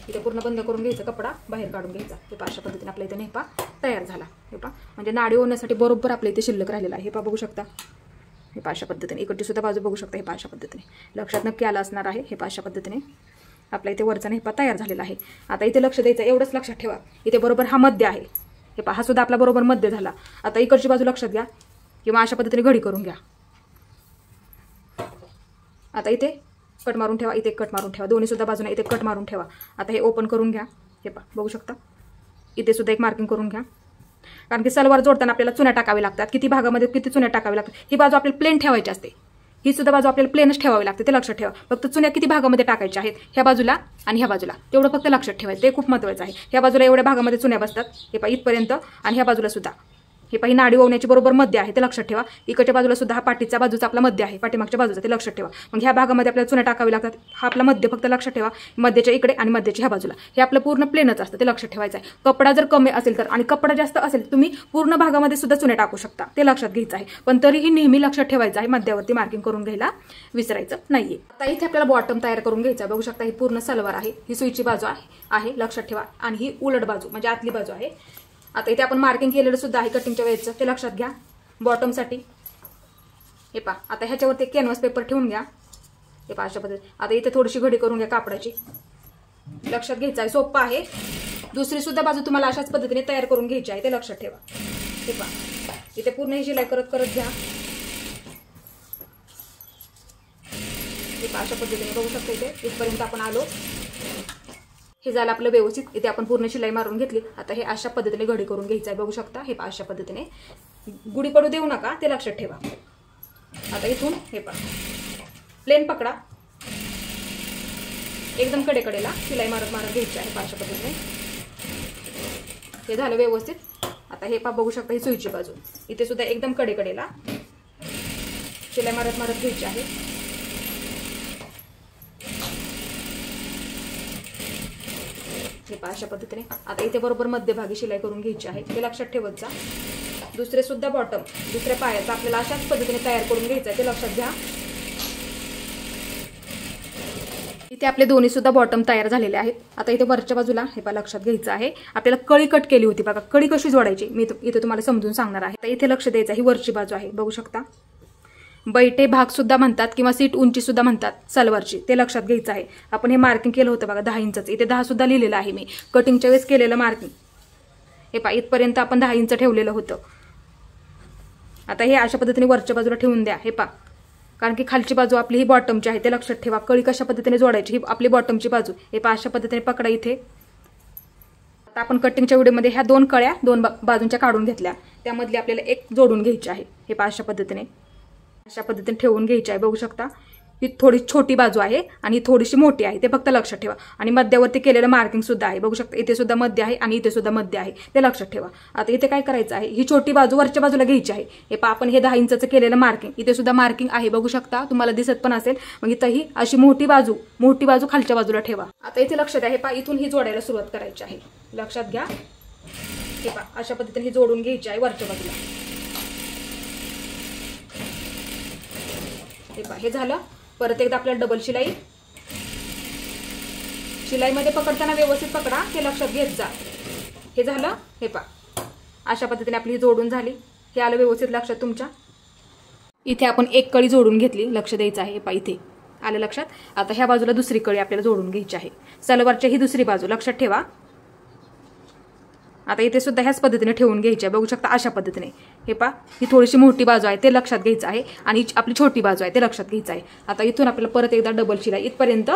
इथे पूर्ण बंद करून घ्यायचं, कपडा बाहेर काढून घ्यायचा. हे पहा अशा पद्धतीने आपल्या इथे नेपा तयार झाला. हे पहा म्हणजे नाडी होण्यासाठी बरोबर आपल्या इथे शिल्लक राहिलेला आहे. हे पहा बघू शकता. हे पहा अशा पद्धतीने इकडची सुद्धा बाजू बघू शकता. हे पहा अशा पद्धतीने लक्षात नक्की आलं असणार आहे. हे पहा अशा पद्धतीने आपल्या इथे वरचा नेपा तयार झालेला आहे. आता इथे लक्ष द्यायचं, एवढंच लक्षात ठेवा. इथे बरोबर हा मध्य आहे. हे पहा हा सुद्धा आपला बरोबर मध्य झाला. आता इकडची बाजू लक्षात घ्या किंवा अशा पद्धतीने घडी करून घ्या. आता इथे कट मारून ठेवा, इथे कट मारून ठेवा. दोन्ही सुद्धा बाजूने इथे कट मारून ठेवा. आता हे ओपन करून घ्या. हे पहा बघू शकता. इथे सुद्धा एक मार्किंग करून घ्या, कारण की सलवार जोडताना आपल्याला चुन्या टाकावे लागतात. किती भागामध्ये किती चुन्या टाकावे लागतात. ही बाजू आपल्याला प्लेन ठेवायची असते, ही सुद्धा बाजू आपल्याला प्लेनच ठेवावी लागते, ते लक्षात ठेवा. फक्त चुन्या किती भागामध्ये टाकायच्या आहेत, ह्या बाजूला आणि ह्या बाजूला, तेवढं फक्त लक्षात ठेवायचं. ते खूप महत्त्वाचं आहे. ह्या बाजूला एवढ्या भागामध्ये चुन्या बसतात. हे पहा इथपर्यंत. आणि ह्या बाजूला सुद्धा हे पहा नाडी ओवण्याची बरोबर मध्य आहे, ते लक्षात ठेवा. इकडच्या बाजूला सुद्धा हा पाठीचा बाजूचा आपला मध्य आहे, पाठीमागच्या बाजूचा, ते लक्षात ठेवा. मग ह्या भागामध्ये आपल्याला चुन्या टाकावी लागतात. हा आपला मध्य फक्त लक्षात ठेवा. मध्याच्या इकडे आणि मध्याच्या ह्या बाजूला हे आपलं पूर्ण प्लेनच असतं, ते लक्षात ठेवायचं आहे. कपडा जर कमी असेल तर आणि कपडा जास्त असेल तुम्ही पूर्ण भागामध्ये सुद्धा चुन्या टाकू शकता, ते लक्षात घ्यायचं आहे. पण तरीही नेहमी लक्षात ठेवायचं आहे, मध्यावरती मार्किंग करून घ्यायला विसरायचं नाहीये. आता इथे आपल्याला बॉटम तयार करून घ्यायचा. बघू शकता ही पूर्ण सलवार आहे, ही सुईची बाजू आहे लक्षात ठेवा. आणि ही उलट बाजू म्हणजे आतली बाजू आहे. आता इथे आपण मार्किंग केलेलं सुद्धा आहे कटिंगच्या वेळेचं, ते लक्षात घ्या. बॉटम साठी हे पहा. आता ह्याच्यावरती कॅनव्हास पेपर ठेवून घ्या. हे पहा अशा पद्धतीने. आता इथे थोडीशी घडी करून घ्या कापडाची, लक्षात घ्यायचं आहे. सोपं आहे. दुसरी सुद्धा बाजू तुम्हाला अशाच पद्धतीने तयार करून घ्यायची आहे, ते लक्षात ठेवा. हे पहा इथे पूर्ण ही शिलाई करत करत घ्या. हे पहा अशा पद्धतीने बघू शकता. इथे इथपर्यंत आपण आलो. हे झालं आपलं व्यवस्थित. इथे आपण पूर्ण शिलाई मारून घेतली. आता हे अशा पद्धतीने घडी करून घ्यायचं आहे. बघू शकता. हे पहा अशा पद्धतीने गुढी पडू देऊ नका, ते लक्षात ठेवा. आता इथून हे पहा प्लेन पकडा, एकदम कडेकडेला शिलाई मारत मारत घ्यायची आहे. अशा पद्धतीने हे झालं व्यवस्थित. आता हे पहा बघू शकता ही सुईची बाजू, इथे सुद्धा एकदम कडेकडेला शिलाई मारत मारत घ्यायची आहे. हे पहा अशा पद्धतीने. आता इथे बरोबर मध्यभागी शिलाई करून घ्यायची आहे, हे लक्षात ठेवत जा. दुसरे सुद्धा बॉटम दुसऱ्या पायाचा आपल्याला अशाच पद्धतीने तयार करून घ्यायचा आहे, ते लक्षात घ्या. इथे आपले दोन्ही सुद्धा बॉटम तयार झालेले आहेत. आता इथे वरच्या बाजूला हे पहा लक्षात घ्यायचं आहे, आपल्याला कळी कट केली होती बघा. कळी कशी जोडायची मी इथे तुम्हाला समजून सांगणार आहे. आता इथे लक्ष द्यायचं, ही वरची बाजू आहे बघू शकता. बैठे भाग सुद्धा म्हणतात किंवा सीट उंची सुद्धा म्हणतात सलवारची, ते लक्षात घ्यायचं आहे. आपण हे मार्किंग केलं होतं बघा 10 इंचचं, इथे 10 सुद्धा लिहिलेलं आहे मी कटिंगच्या वेळेस केलेलं मार्किंग. हे पहा इथपर्यंत आपण 10 इंच ठेवलेलं होतं. आता हे अशा पद्धतीने वरच्या बाजूला ठेवून द्या. हे पहा, कारण की खालची बाजू आपली ही बॉटमची आहे, ते लक्षात ठेवा. कळी कशा पद्धतीने जोडायची, ही आपली बॉटमची बाजू. हे पहा अशा पद्धतीने पकडा इथे. आता आपण कटिंगच्या व्हिडिओमध्ये ह्या 2 कळ्या 2 बाजूंच्या काढून घेतल्या, त्यामधली आपल्याला एक जोडून घ्यायची आहे. हे पहा अशा पद्धतीने ठेवून घ्यायची आहे बघू शकता. ही थोडी छोटी बाजू आहे आणि थोडीशी मोठी आहे, ते फक्त लक्षात ठेवा. आणि मध्यावरती केलेलं मार्किंग सुद्धा आहे बघू शकता. इथे सुद्धा मध्य आहे आणि इथे सुद्धा मध्य आहे, ते लक्षात ठेवा. आता इथे काय करायचं आहे, ही छोटी बाजू वरच्या बाजूला घ्यायची आहे. हे पहा आपण हे 10 इंचचं केलेलं मार्किंग, इथे सुद्धा मार्किंग आहे बघू शकता, तुम्हाला दिसत पण असेल. मग इथं ही अशी मोठी बाजू खालच्या बाजूला ठेवा. आता इथे लक्षात आहे, हे पहा इथून ही जोडायला सुरुवात करायची आहे, लक्षात घ्या. हे पहा अशा पद्धतीने ही जोडून घ्यायची आहे वरच्या बाजूला. हे पहा हे झालं. परत एकदा आपल्याला डबल शिलाईमध्ये पकडताना व्यवस्थित पकडा, हे लक्षात घेत जा. हे झालं. हे पहा अशा पद्धतीने आपली जोडून झाली, हे आलं व्यवस्थित लक्षात तुमच्या. इथे आपण एक कळी जोडून घेतली, लक्ष द्यायचं आहे. हे पहा इथे आलं लक्षात. आता ह्या बाजूला दुसरी कळी आपल्याला जोडून घ्यायची आहे, सलवारची ही दुसरी बाजू लक्षात ठेवा. आता इथे सुद्धा ह्याच पद्धतीने ठेवून घ्यायची आहे बघू शकता अशा पद्धतीने. हे पहा ही थोडीशी मोठी बाजू आहे, ते लक्षात घ्यायचं आहे. आणि आपली छोटी बाजू आहे, ते लक्षात घ्यायचं आहे. आता इथून आपल्याला परत एकदा डबल शिलाई, इथपर्यंत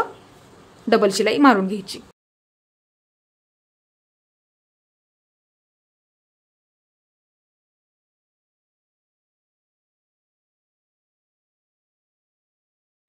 डबल शिलाई मारून घ्यायची.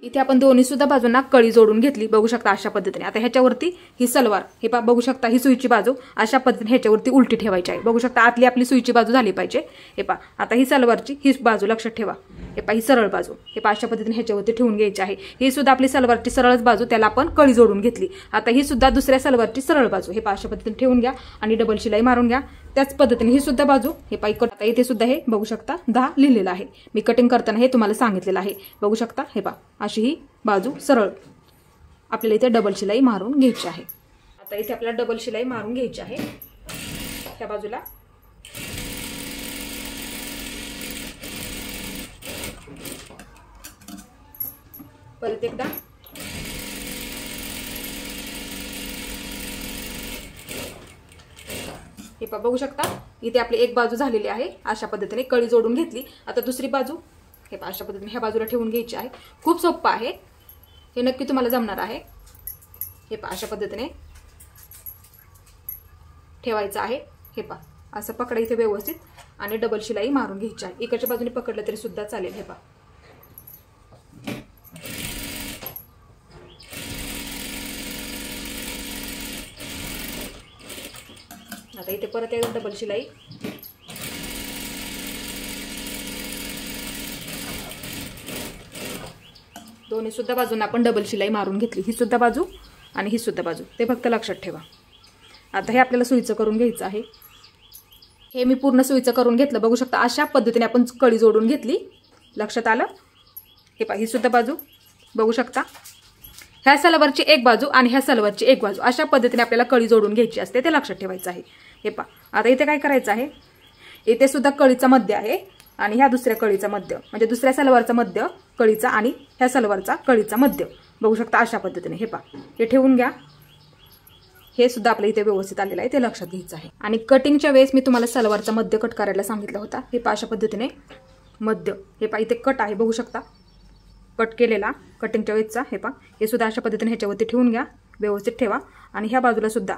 इथे आपण दोन्ही सुद्धा बाजूंना कळी जोडून घेतली बघू शकता अशा पद्धतीने. आता ह्याच्यावरती ही सलवार, हे पहा बघू शकता ही सुईची बाजू अशा पद्धतीने ह्याच्यावरती उलटी ठेवायची आहे बघू शकता. आतली आपली सुईची बाजू झाली पाहिजे. हे पहा आता ही सलवारची ही बाजू लक्षात ठेवा. हे पहा ही सरळ बाजू, हे पहा अशा पद्धतीने ह्याच्यावरती ठेवून घ्यायची आहे. ही सुद्धा आपली सलवारची सरळच बाजू, त्याला आपण कळी जोडून घेतली. आता ही सुद्धा दुसऱ्या सलवारची सरळ बाजू, हे पहा अशा पद्धतीने ठेवून घ्या आणि डबल शिलाई मारून घ्या. त्याच पद्धतीने ही सुद्धा बाजू, हे पहा आता इथे सुद्धा हे बघू शकता 10 लिहिलेलं आहे, मी कटिंग करताना हे तुम्हाला सांगितलेलं आहे बघू शकता. हे पहा अशी ही बाजू सरळ आपल्याला इथे डबल शिलाई मारून घ्यायची आहे. आता इथे आपल्याला डबल शिलाई मारून घ्यायची आहे त्या बाजूला. परत एकदा हे पहा बघू शकता इथे आपली एक बाजू झालेली आहे, अशा पद्धतीने कळी जोडून घेतली. आता दुसरी बाजू हे पहा अशा पद्धतीने ह्या बाजूला ठेवून घ्यायची आहे. खूप सोपं आहे, हे नक्की तुम्हाला जमणार आहे. हे पहा अशा पद्धतीने ठेवायचं आहे. हे पहा असं पकडा इथे व्यवस्थित आणि डबल शिलाई मारून घ्यायची आहे. इकडच्या बाजूने पकडलं तरी सुद्धा चालेल. हे पहा आता इथे परत एक डबल शिलाई. दोन्ही सुद्धा बाजूंना आपण डबल शिलाई मारून घेतली, ही सुद्धा बाजू आणि ही सुद्धा बाजू, ते फक्त लक्षात ठेवा. आता हे आपल्याला सुईचं करून घ्यायचं आहे. हे मी पूर्ण सुईचं करून घेतलं बघू शकता. अशा पद्धतीने आपण कळी जोडून घेतली, लक्षात आलं. हे पहा ही सुद्धा बाजू बघू शकता. ह्या सलवारची एक बाजू आणि ह्या सलवारची एक बाजू अशा पद्धतीने आपल्याला कळी जोडून घ्यायची असते, ते लक्षात ठेवायचं आहे. हे पहा आता इथे काय करायचं आहे, इथे सुद्धा कळीचा मध्य आहे आणि ह्या दुसऱ्या कळीचा मध्य, म्हणजे दुसऱ्या सलवारचा मध्य कळीचा आणि ह्या सलवारचा कळीचा मध्य बघू शकता अशा पद्धतीने. हे पहा हे ठेवून घ्या. हे सुद्धा आपल्या इथे व्यवस्थित आलेलं आहे, ते लक्षात घ्यायचं आहे. आणि कटिंगच्या वेळेस मी तुम्हाला सलवारचा मध्य कट करायला सांगितला होता. हे पहा अशा पद्धतीने मध्य, हे पहा इथे कट आहे बघू शकता, कट केलेला कटिंगच्या वेळेसचा. हे पहा हे सुद्धा अशा पद्धतीने ह्याच्यावरती ठेवून घ्या, व्यवस्थित ठेवा. आणि ह्या बाजूला सुद्धा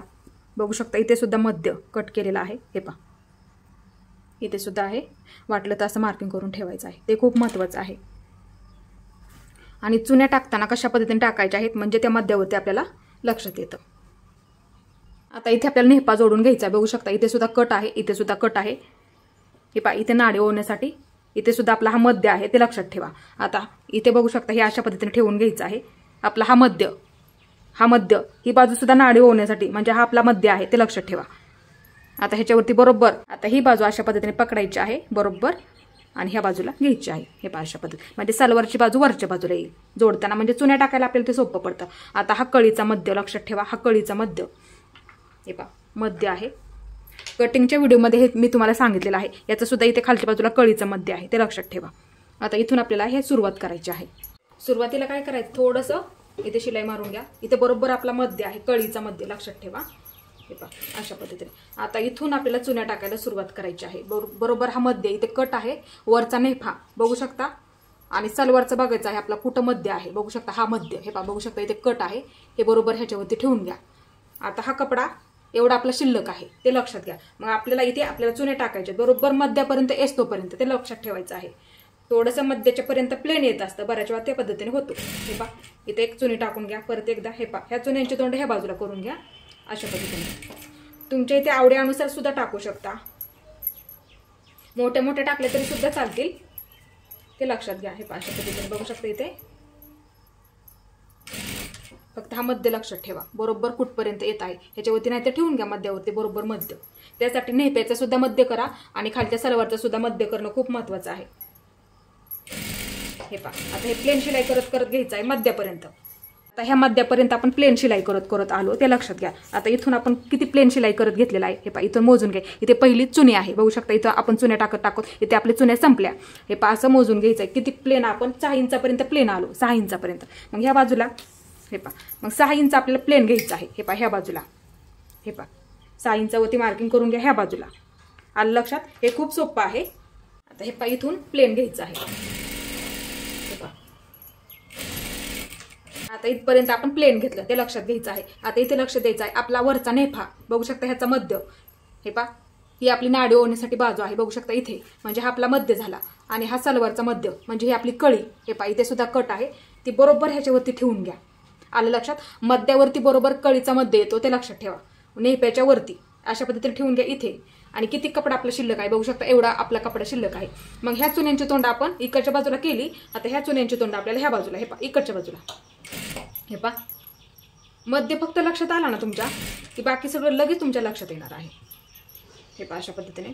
बघू शकता इथे सुद्धा मध्य कट केलेला आहे. हे पहा इथे सुद्धा आहे, वाटलं तर असं मार्किंग करून ठेवायचं आहे, ते खूप महत्त्वाचं आहे. आणि चुन्या टाकताना कशा पद्धतीने टाकायच्या आहेत म्हणजे त्या मध्यावरती आपल्याला लक्षात येतं. आता इथे आपल्याला नेहपा जोडून घ्यायचा आहे. बघू शकता इथे सुद्धा कट आहे, इथे सुद्धा कट आहे. हे पहा इथे नाडी ओवण्यासाठी इथे सुद्धा आपला हा मध्य आहे ते लक्षात ठेवा. आता इथे बघू शकता हे अशा पद्धतीने ठेवून घ्यायचं आहे. आपला हा मध्य ही बाजू सुद्धा नाडी ओवण्यासाठी म्हणजे हा आपला मध्य आहे ते लक्षात ठेवा. आता ह्याच्यावरती बरोबर आता ही बाजू अशा पद्धतीने पकडायची आहे बरोबर आणि ह्या बाजूला घ्यायची आहे. हे पहा अशा पद्धतीने म्हणजे सलवारची बाजू वरच्या बाजूला येईल जोडताना म्हणजे चुन्या टाकायला आपल्याला ते सोपं पडतं. आता हा कळीचा मध्य लक्षात ठेवा. हा कळीचा मध्य हे पहा मध्य आहे. कटिंगच्या व्हिडिओमध्ये हे मी तुम्हाला सांगितलेलं आहे. याचं सुद्धा इथे खालच्या बाजूला कळीचं मध्य आहे ते लक्षात ठेवा. आता इथून आपल्याला हे सुरुवात करायची आहे. सुरुवातीला काय करायचं थोडंसं इथे शिलाई मारून घ्या. इथे बरोबर आपला मध्य आहे कळीचा मध्य लक्षात ठेवा. हे पहा अशा पद्धतीने आता इथून आपल्याला चुन्या टाकायला सुरुवात करायची आहे. बरोबर हा मध्य इथे कट आहे वरचा नेफा बघू शकता आणि सलवारचं बघायचं आहे आपला कुठं मध्य आहे बघू शकता हा मध्य हे पहा बघू शकता इथे कट आहे हे बरोबर ह्याच्यावरती ठेवून घ्या. आता हा कपडा एवढा आपला शिल्लक आहे ते लक्षात घ्या. मग आपल्याला इथे आपल्याला चुने टाकायचे बरोबर मध्यापर्यंत येतोपर्यंत ते लक्षात ठेवायचं आहे. थोडंसं मध्याच्या पर्यंत प्लेन येत असतं बऱ्याच वेळा त्या पद्धतीने होतो. हे पहा इथे एक चुनी टाकून घ्या. परत एकदा हे पहा ह्या चुन्यांचे तोंड ह्या बाजूला करून घ्या. अशा पद्धतीने तुमच्या इथे आवडीनुसार सुद्धा टाकू शकता. मोठे मोठे टाकले तरी सुद्धा चालतील ते लक्षात घ्या. हे पहा अशा पद्धतीने बघू शकता इथे फक्त हा मध्य लक्षात ठेवा बरोबर कुठपर्यंत येत आहे ह्याच्यावरती नाही तर ठेवून घ्या मध्यावरती बरोबर मध्य. त्यासाठी नेहप्याचं सुद्धा मध्य करा आणि खालच्या सलवारचं सुद्धा मध्य करणं खूप महत्वाचं आहे. हे पहा आता हे प्लेन शिलाई करत करत घ्यायचं आहे मध्यापर्यंत. आता ह्या मध्यापर्यंत आपण प्लेन शिलाई करत करत आलो ते लक्षात घ्या. आता इथून आपण किती प्लेन शिलाई करत घेतलेला आहे हे पहा इथून मोजून घ्या. इथे पहिली चुनी आहे बघू शकता इथं आपण चुन्या टाकत टाकत इथे आपल्या चुन्या संपल्या. हे पहा असं मोजून घ्यायचं आहे किती प्लेन आपण 6 इंचापर्यंत प्लेन आलो 6 इंचापर्यंत. मग ह्या बाजूला हे पहा मग 6 इंच आपल्याला प्लेन घ्यायचं आहे. हे पहा ह्या बाजूला हे पहा 6 इंचावरती मार्किंग करून घ्या ह्या बाजूला. आलं लक्षात. हे खूप सोपं आहे. आता हे पहा इथून प्लेन घ्यायचं आहे. हे पहा आता इथपर्यंत आपण प्लेन घेतलं ते लक्षात घ्यायचं आहे. आता इथे लक्ष द्यायचं आहे आपला वरचा नेफा बघू शकता ह्याचा मध्य हे पहा ही आपली नाडी ओवण्यासाठी बाजू आहे बघू शकता इथे म्हणजे हा आपला मध्य झाला आणि हा सलवारचा मध्य म्हणजे ही आपली कळी. हे पहा इथे सुद्धा कट आहे ती बरोबर ह्याच्यावरती ठेवून घ्या. आलं लक्षात. मध्यावरती बरोबर कळीचा मध्य येतो ते लक्षात ठेवा. नेहप्याच्या वरती अशा पद्धतीने ठेवून घ्या इथे. आणि किती कपडा आपला शिल्लक आहे बघू शकता एवढा आपला कपडा शिल्लक आहे. मग ह्या चुन्यांची तोंड आपण इकडच्या बाजूला केली. आता ह्या चुन्यांची तोंड आपल्याला ह्या बाजूला हे पहा इकडच्या बाजूला हे पहा मध्य फक्त लक्षात आला ना तुमच्या की बाकी सगळं लगेच तुमच्या लक्षात येणार आहे. हे पहा अशा पद्धतीने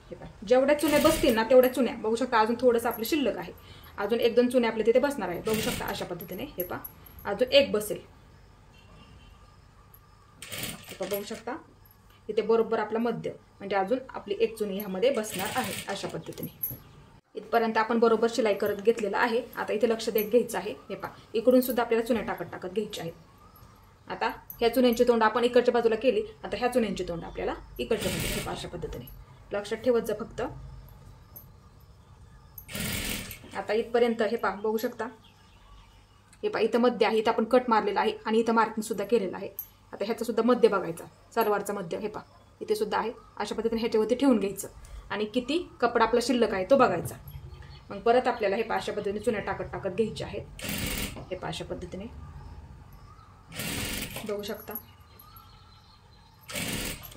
हे पहा जेवढ्या चुन्या बसतील ना तेवढ्या चुन्या बघू शकता. अजून थोडंसं आपलं शिल्लक आहे. अजून 1-2 चुन्या आपल्या तिथे बसणार आहे बघू शकता अशा पद्धतीने. हे पहा अजून एक बसेल बघू शकता इथे बरोबर आपला मध्य म्हणजे अजून आपली एक चुनी ह्यामध्ये बसणार आहे अशा पद्धतीने. इथपर्यंत आपण बरोबर शिलाई करत घेतलेला आहे. आता इथे लक्ष देत घ्यायचं आहे. हे पहा इकडून सुद्धा आपल्याला चुन्या टाकत टाकत घ्यायच्या आहेत. आता ह्या चुन्यांची तोंड आपण इकडच्या बाजूला केली. आता ह्या चुन्यांची तोंड आपल्याला इकडच्या बाजूला हे पहा अशा पद्धतीने लक्षात ठेवत जा फक्त. आता इथपर्यंत हे पहा बघू शकता हे पहा इथं मध्य आहे. इथं आपण कट मारलेला आहे आणि इथं मार्किंग सुद्धा केलेलं आहे. आता ह्याचा सुद्धा मध्य बघायचा सलवारचा मध्य हे पहा इथे सुद्धा आहे. अशा पद्धतीने ह्याच्यावरती ठेवून घ्यायचं आणि किती कपडा आपला शिल्लक आहे तो बघायचा. मग परत आपल्याला हे पहा अशा पद्धतीने चुन्या टाकत टाकत घ्यायचे आहेत. हे पहा अशा पद्धतीने बघू शकता.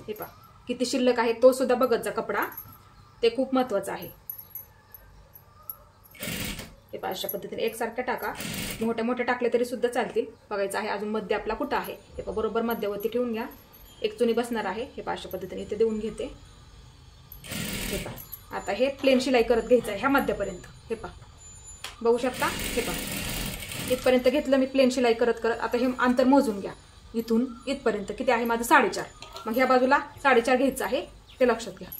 हे पहा किती शिल्लक आहे तो सुद्धा बघत जा कपडा ते खूप महत्वाचं आहे. हे पहा अशा पद्धतीने एकसारखं टाका. मोठे मोठे टाकले तरी सुद्धा चालतील. बघायचं आहे अजून मध्य आपला कुठं आहे. हे पहा बरोबर मध्यावरती ठेवून घ्या. एक चुनी बसणार आहे. हे पहा अशा पद्धतीने इथे देऊन घेते. हे पहा आता हे प्लेन शिलाई करत घ्यायचं आहे ह्या मध्यापर्यंत. हे पहा बघू शकता. हे पहा इथपर्यंत घेतलं मी प्लेन शिलाई करत करत. आता हे अंतर मोजून घ्या. इथून इथपर्यंत किती आहे माझं 4.5. मग ह्या बाजूला 4.5 घ्यायचं आहे ते लक्षात घ्या.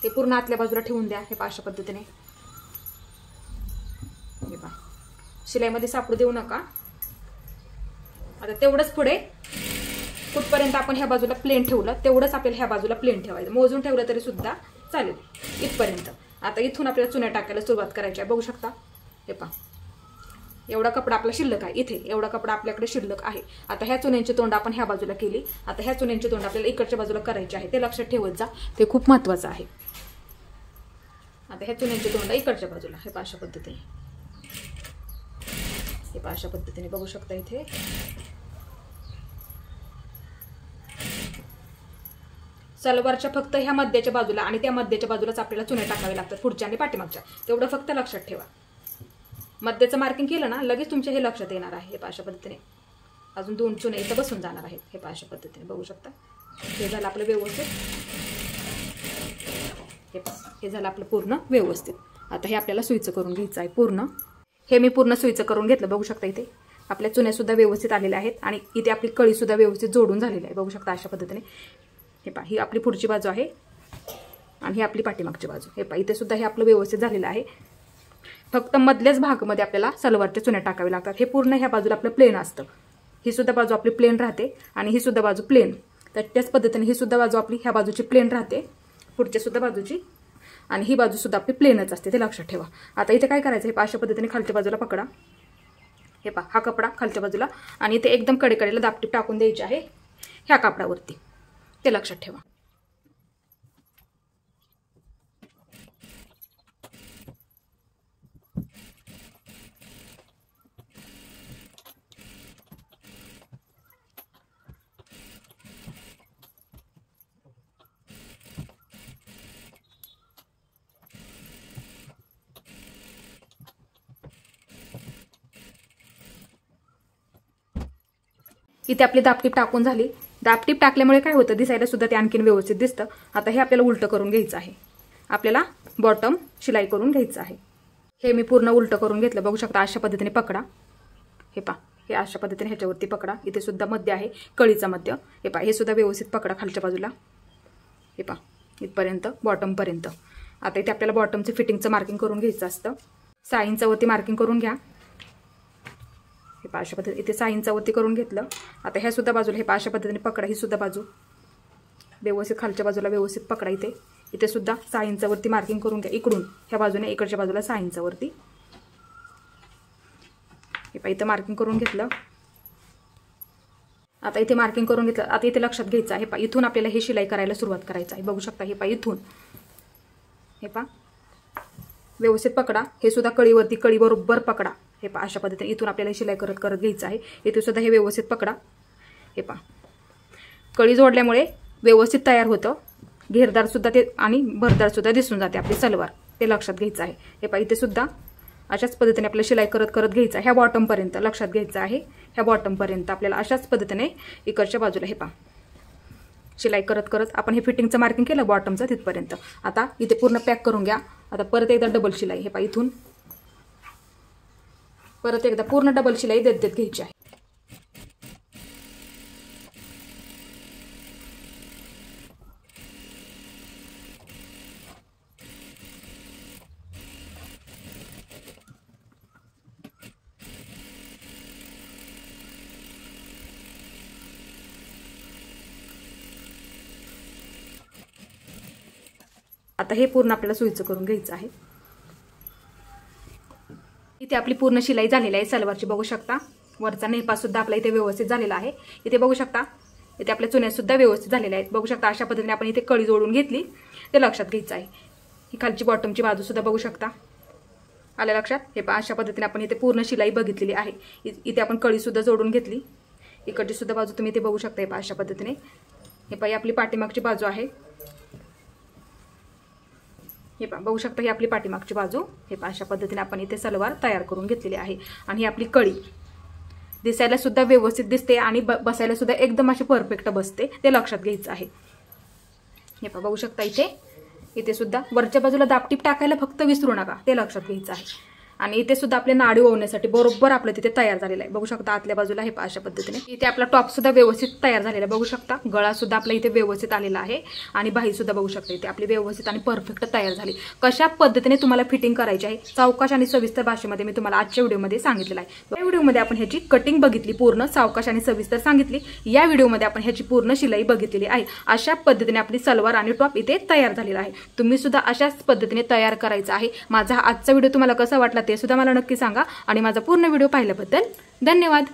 ते पूर्ण आतल्या बाजूला ठेवून द्या. हे पहा अशा पद्धतीने. हे पहा शिलाईमध्ये सापडू देऊ नका. आता तेवढंच पुढे कुठपर्यंत आपण ह्या बाजूला प्लेन ठेवलं तेवढंच आपल्याला ह्या बाजूला प्लेन ठेवायचं. मोजून ठेवलं तरी सुद्धा चालेल इथपर्यंत. आता इथून आपल्याला चुन्या टाकायला सुरुवात करायची आहे बघू शकता. हे पहा एवढा कपडा आपला शिल्लक आहे. इथे एवढा कपडा आपल्याकडे शिल्लक आहे. आता ह्या चुन्यांची तोंड आपण ह्या बाजूला केली. आता ह्या चुन्यांची तोंड आपल्याला इकडच्या बाजूला करायची आहे ते लक्षात ठेवत जा. ते खूप महत्वाचं आहे. आता ह्या चुन्यांची तोंड इकडच्या बाजूला हे पहा अशा पद्धतीने. हे पहा अशा पद्धतीने बघू शकता इथे. सलवारच्या फक्त ह्या मध्याच्या बाजूला आणि त्या मध्याच्या बाजूलाच आपल्याला चुन्या टाकावे लागतात, पुढच्या आणि पाठीमागच्या. तेवढं फक्त लक्षात ठेवा. मध्याचं मार्किंग केलं ना लगेच तुमच्या हे लक्षात येणार आहे. हे अशा पद्धतीने अजून 2 चुने इथं बसून जाणार आहेत. हे अशा पद्धतीने बघू शकता. हे झालं आपलं व्यवस्थित. हे झालं आपलं पूर्ण व्यवस्थित. आता हे आपल्याला सुईचं करून घ्यायचं आहे पूर्ण. हे मी पूर्ण सुईचं करून घेतलं. बघू शकता इथे आपल्या चुन्या सुद्धा व्यवस्थित आलेल्या आहेत आणि इथे आपली कळी सुद्धा व्यवस्थित जोडून झालेली आहे. बघू शकता अशा पद्धतीने. हे पहा, ही आपली पुढची बाजू आहे आणि ही आपली पाठीमागची बाजू. हे पहा, इथे सुद्धा हे आपलं व्यवस्थित झालेलं आहे. फक्त मधल्याच भागामध्ये आपल्याला सलवारच्या चुन्या टाकाव्या लागतात. हे पूर्ण ह्या बाजूला आपलं प्लेन असतं. ही सुद्धा बाजू आपली प्लेन राहते आणि ही सुद्धा बाजू प्लेन. तर त्याच पद्धतीने ही सुद्धा बाजू आपली ह्या बाजूची प्लेन राहते, पुढच्या सुद्धा बाजूची, आणि ही बाजू सुद्धा आपली प्लेनच असते. ते लक्षात ठेवा. आता इथे काय करायचं, हे अशा पद्धतीने खालच्या बाजूला पकडा. हे पहा, हा कपडा खालच्या बाजूला आणि इथे एकदम कडेकडेला दापटीप टाकून द्यायची आहे ह्या कापडावरती. ते लक्षात ठेवा. इथे आपली दापटीप टाकून झाली. दापटीप टाकल्यामुळे काय होतं, दिसायला सुद्धा ते आणखीन व्यवस्थित दिसतं. आता हे आपल्याला उलटं करून घ्यायचं आहे. आपल्याला बॉटम शिलाई करून घ्यायचं आहे. हे मी पूर्ण उलटं करून घेतलं. बघू शकता अशा पद्धतीने पकडा. हे पहा, हे अशा पद्धतीने ह्याच्यावरती पकडा. इथे सुद्धा मध्य आहे, कळीचा मध्य. हे पहा, हे सुद्धा व्यवस्थित पकडा खालच्या बाजूला. हे पहा, इथपर्यंत बॉटमपर्यंत. आता इथे आपल्याला बॉटमचं फिटिंगचं मार्किंग करून घ्यायचं असतं. 6 इंचावरती मार्किंग करून घ्या. हे अशा पद्धतीने इथे 6 इंचावरती करून घेतलं. आता ह्या सुद्धा बाजूला हे अशा पद्धतीने पकडा. ही सुद्धा बाजू व्यवस्थित खालच्या बाजूला व्यवस्थित पकडा. इथे सुद्धा 6 इंचावरती मार्किंग करून घ्या. इकडून ह्या बाजूने इकडच्या बाजूला 6 इंचावरती. हे पहा, इथं मार्किंग करून घेतलं. आता इथे मार्किंग करून घेतलं. आता इथे लक्षात घ्यायचं आहे, पहा इथून आपल्याला हे शिलाई करायला सुरुवात करायचं आहे. बघू शकता, हे पहा इथून. हे पहा व्यवस्थित पकडा. हे सुद्धा कळीवरती कळी बरोबर पकडा. हे पहा अशा पद्धतीने इथून आपल्याला शिलाई करत करत घ्यायचं आहे. इथे सुद्धा हे व्यवस्थित पकडा. हे पहा, कळी जोडल्यामुळे व्यवस्थित तयार होतं. घेरदार सुद्धा ते आणि भरदार सुद्धा दिसून जाते आपली सलवार. ते लक्षात घ्यायचं आहे. हे पहा, इथे सुद्धा अशाच पद्धतीने आपल्याला शिलाई करत करत घ्यायचं आहे. ह्या बॉटमपर्यंत लक्षात घ्यायचं आहे. ह्या बॉटमपर्यंत आपल्याला अशाच पद्धतीने इकडच्या बाजूला हे पहा शिलाई करत करत आपण हे फिटिंगचं मार्किंग केलं बॉटमचं तिथपर्यंत. आता इथे पूर्ण पॅक करून घ्या. आता परत एकदा डबल शिलाई. हे पहा, इथून परत एकदा पूर्ण डबल शिलाई देत देत घ्यायची आहे. आता हे पूर्ण आपल्याला सुईचं करून घ्यायचं आहे. इथे आपली पूर्ण शिलाई झालेली आहे सलवारची. बघू शकता वरचा नेहपा सुद्धा आपला इथे व्यवस्थित झालेला आहे. इथे बघू शकता इथे आपल्या चुन्या सुद्धा व्यवस्थित झालेल्या आहेत. बघू शकता अशा पद्धतीने आपण इथे कळी जोडून घेतली. ते लक्षात घ्यायचं आहे. ही खालची बॉटमची बाजू सुद्धा बघू शकता. आल्या लक्षात. हे पहा अशा पद्धतीने आपण इथे पूर्ण शिलाई बघितलेली आहे. इथे आपण कळी सुद्धा जोडून घेतली. इकडची सुद्धा बाजू तुम्ही इथे बघू शकता. हे पहा अशा पद्धतीने. हे पहा आपली पाठीमागची बाजू आहे. हे पहा बघू शकता ही आपली पाठीमागची बाजू. हे पहा अशा पद्धतीने आपण इथे सलवार तयार करून घेतलेली आहे. आणि ही आपली कळी दिसायला सुद्धा व्यवस्थित दिसते आणि बसायला सुद्धा एकदम अशी परफेक्ट बसते. ते लक्षात घ्यायचं आहे. हे पहा बघू शकता इथे सुद्धा वरच्या बाजूला दापटीप टाकायला फक्त विसरू नका. ते लक्षात घ्यायचं आहे. आणि इथे सुद्धा आपले नाडी ओवण्यासाठी बरोबर आपलं तिथे तयार झालेलं आहे. बघू शकता आतल्या बाजूला हे अशा पद्धतीने. इथे आपला टॉप सुद्धा व्यवस्थित तयार झालेला आहे. बघू शकता गळा सुद्धा आपला इथे व्यवस्थित आलेला आहे आणि बाही सुद्धा बघू शकता इथे आपली व्यवस्थित आणि परफेक्ट तयार झाली. कशा पद्धतीने तुम्हाला फिटिंग करायची आहे सावकाश आणि सविस्तर भाषेमध्ये मी तुम्हाला आजच्या व्हिडिओमध्ये सांगितलेलं आहे. या व्हिडिओमध्ये आपण ह्याची कटिंग बघितली, पूर्ण सावकाश आणि सविस्तर सांगितली. या व्हिडिओमध्ये आपण ह्याची पूर्ण शिलाई बघितलेली आहे. अशा पद्धतीने आपली सलवार आणि टॉप इथे तयार झालेला आहे. तुम्ही सुद्धा अशाच पद्धतीने तयार करायचा आहे. माझा आजचा व्हिडिओ तुम्हाला कसा वाटला ते सुद्धा मला नक्की सांगा आणि माझा पूर्ण व्हिडिओ पाहिल्याबद्दल धन्यवाद.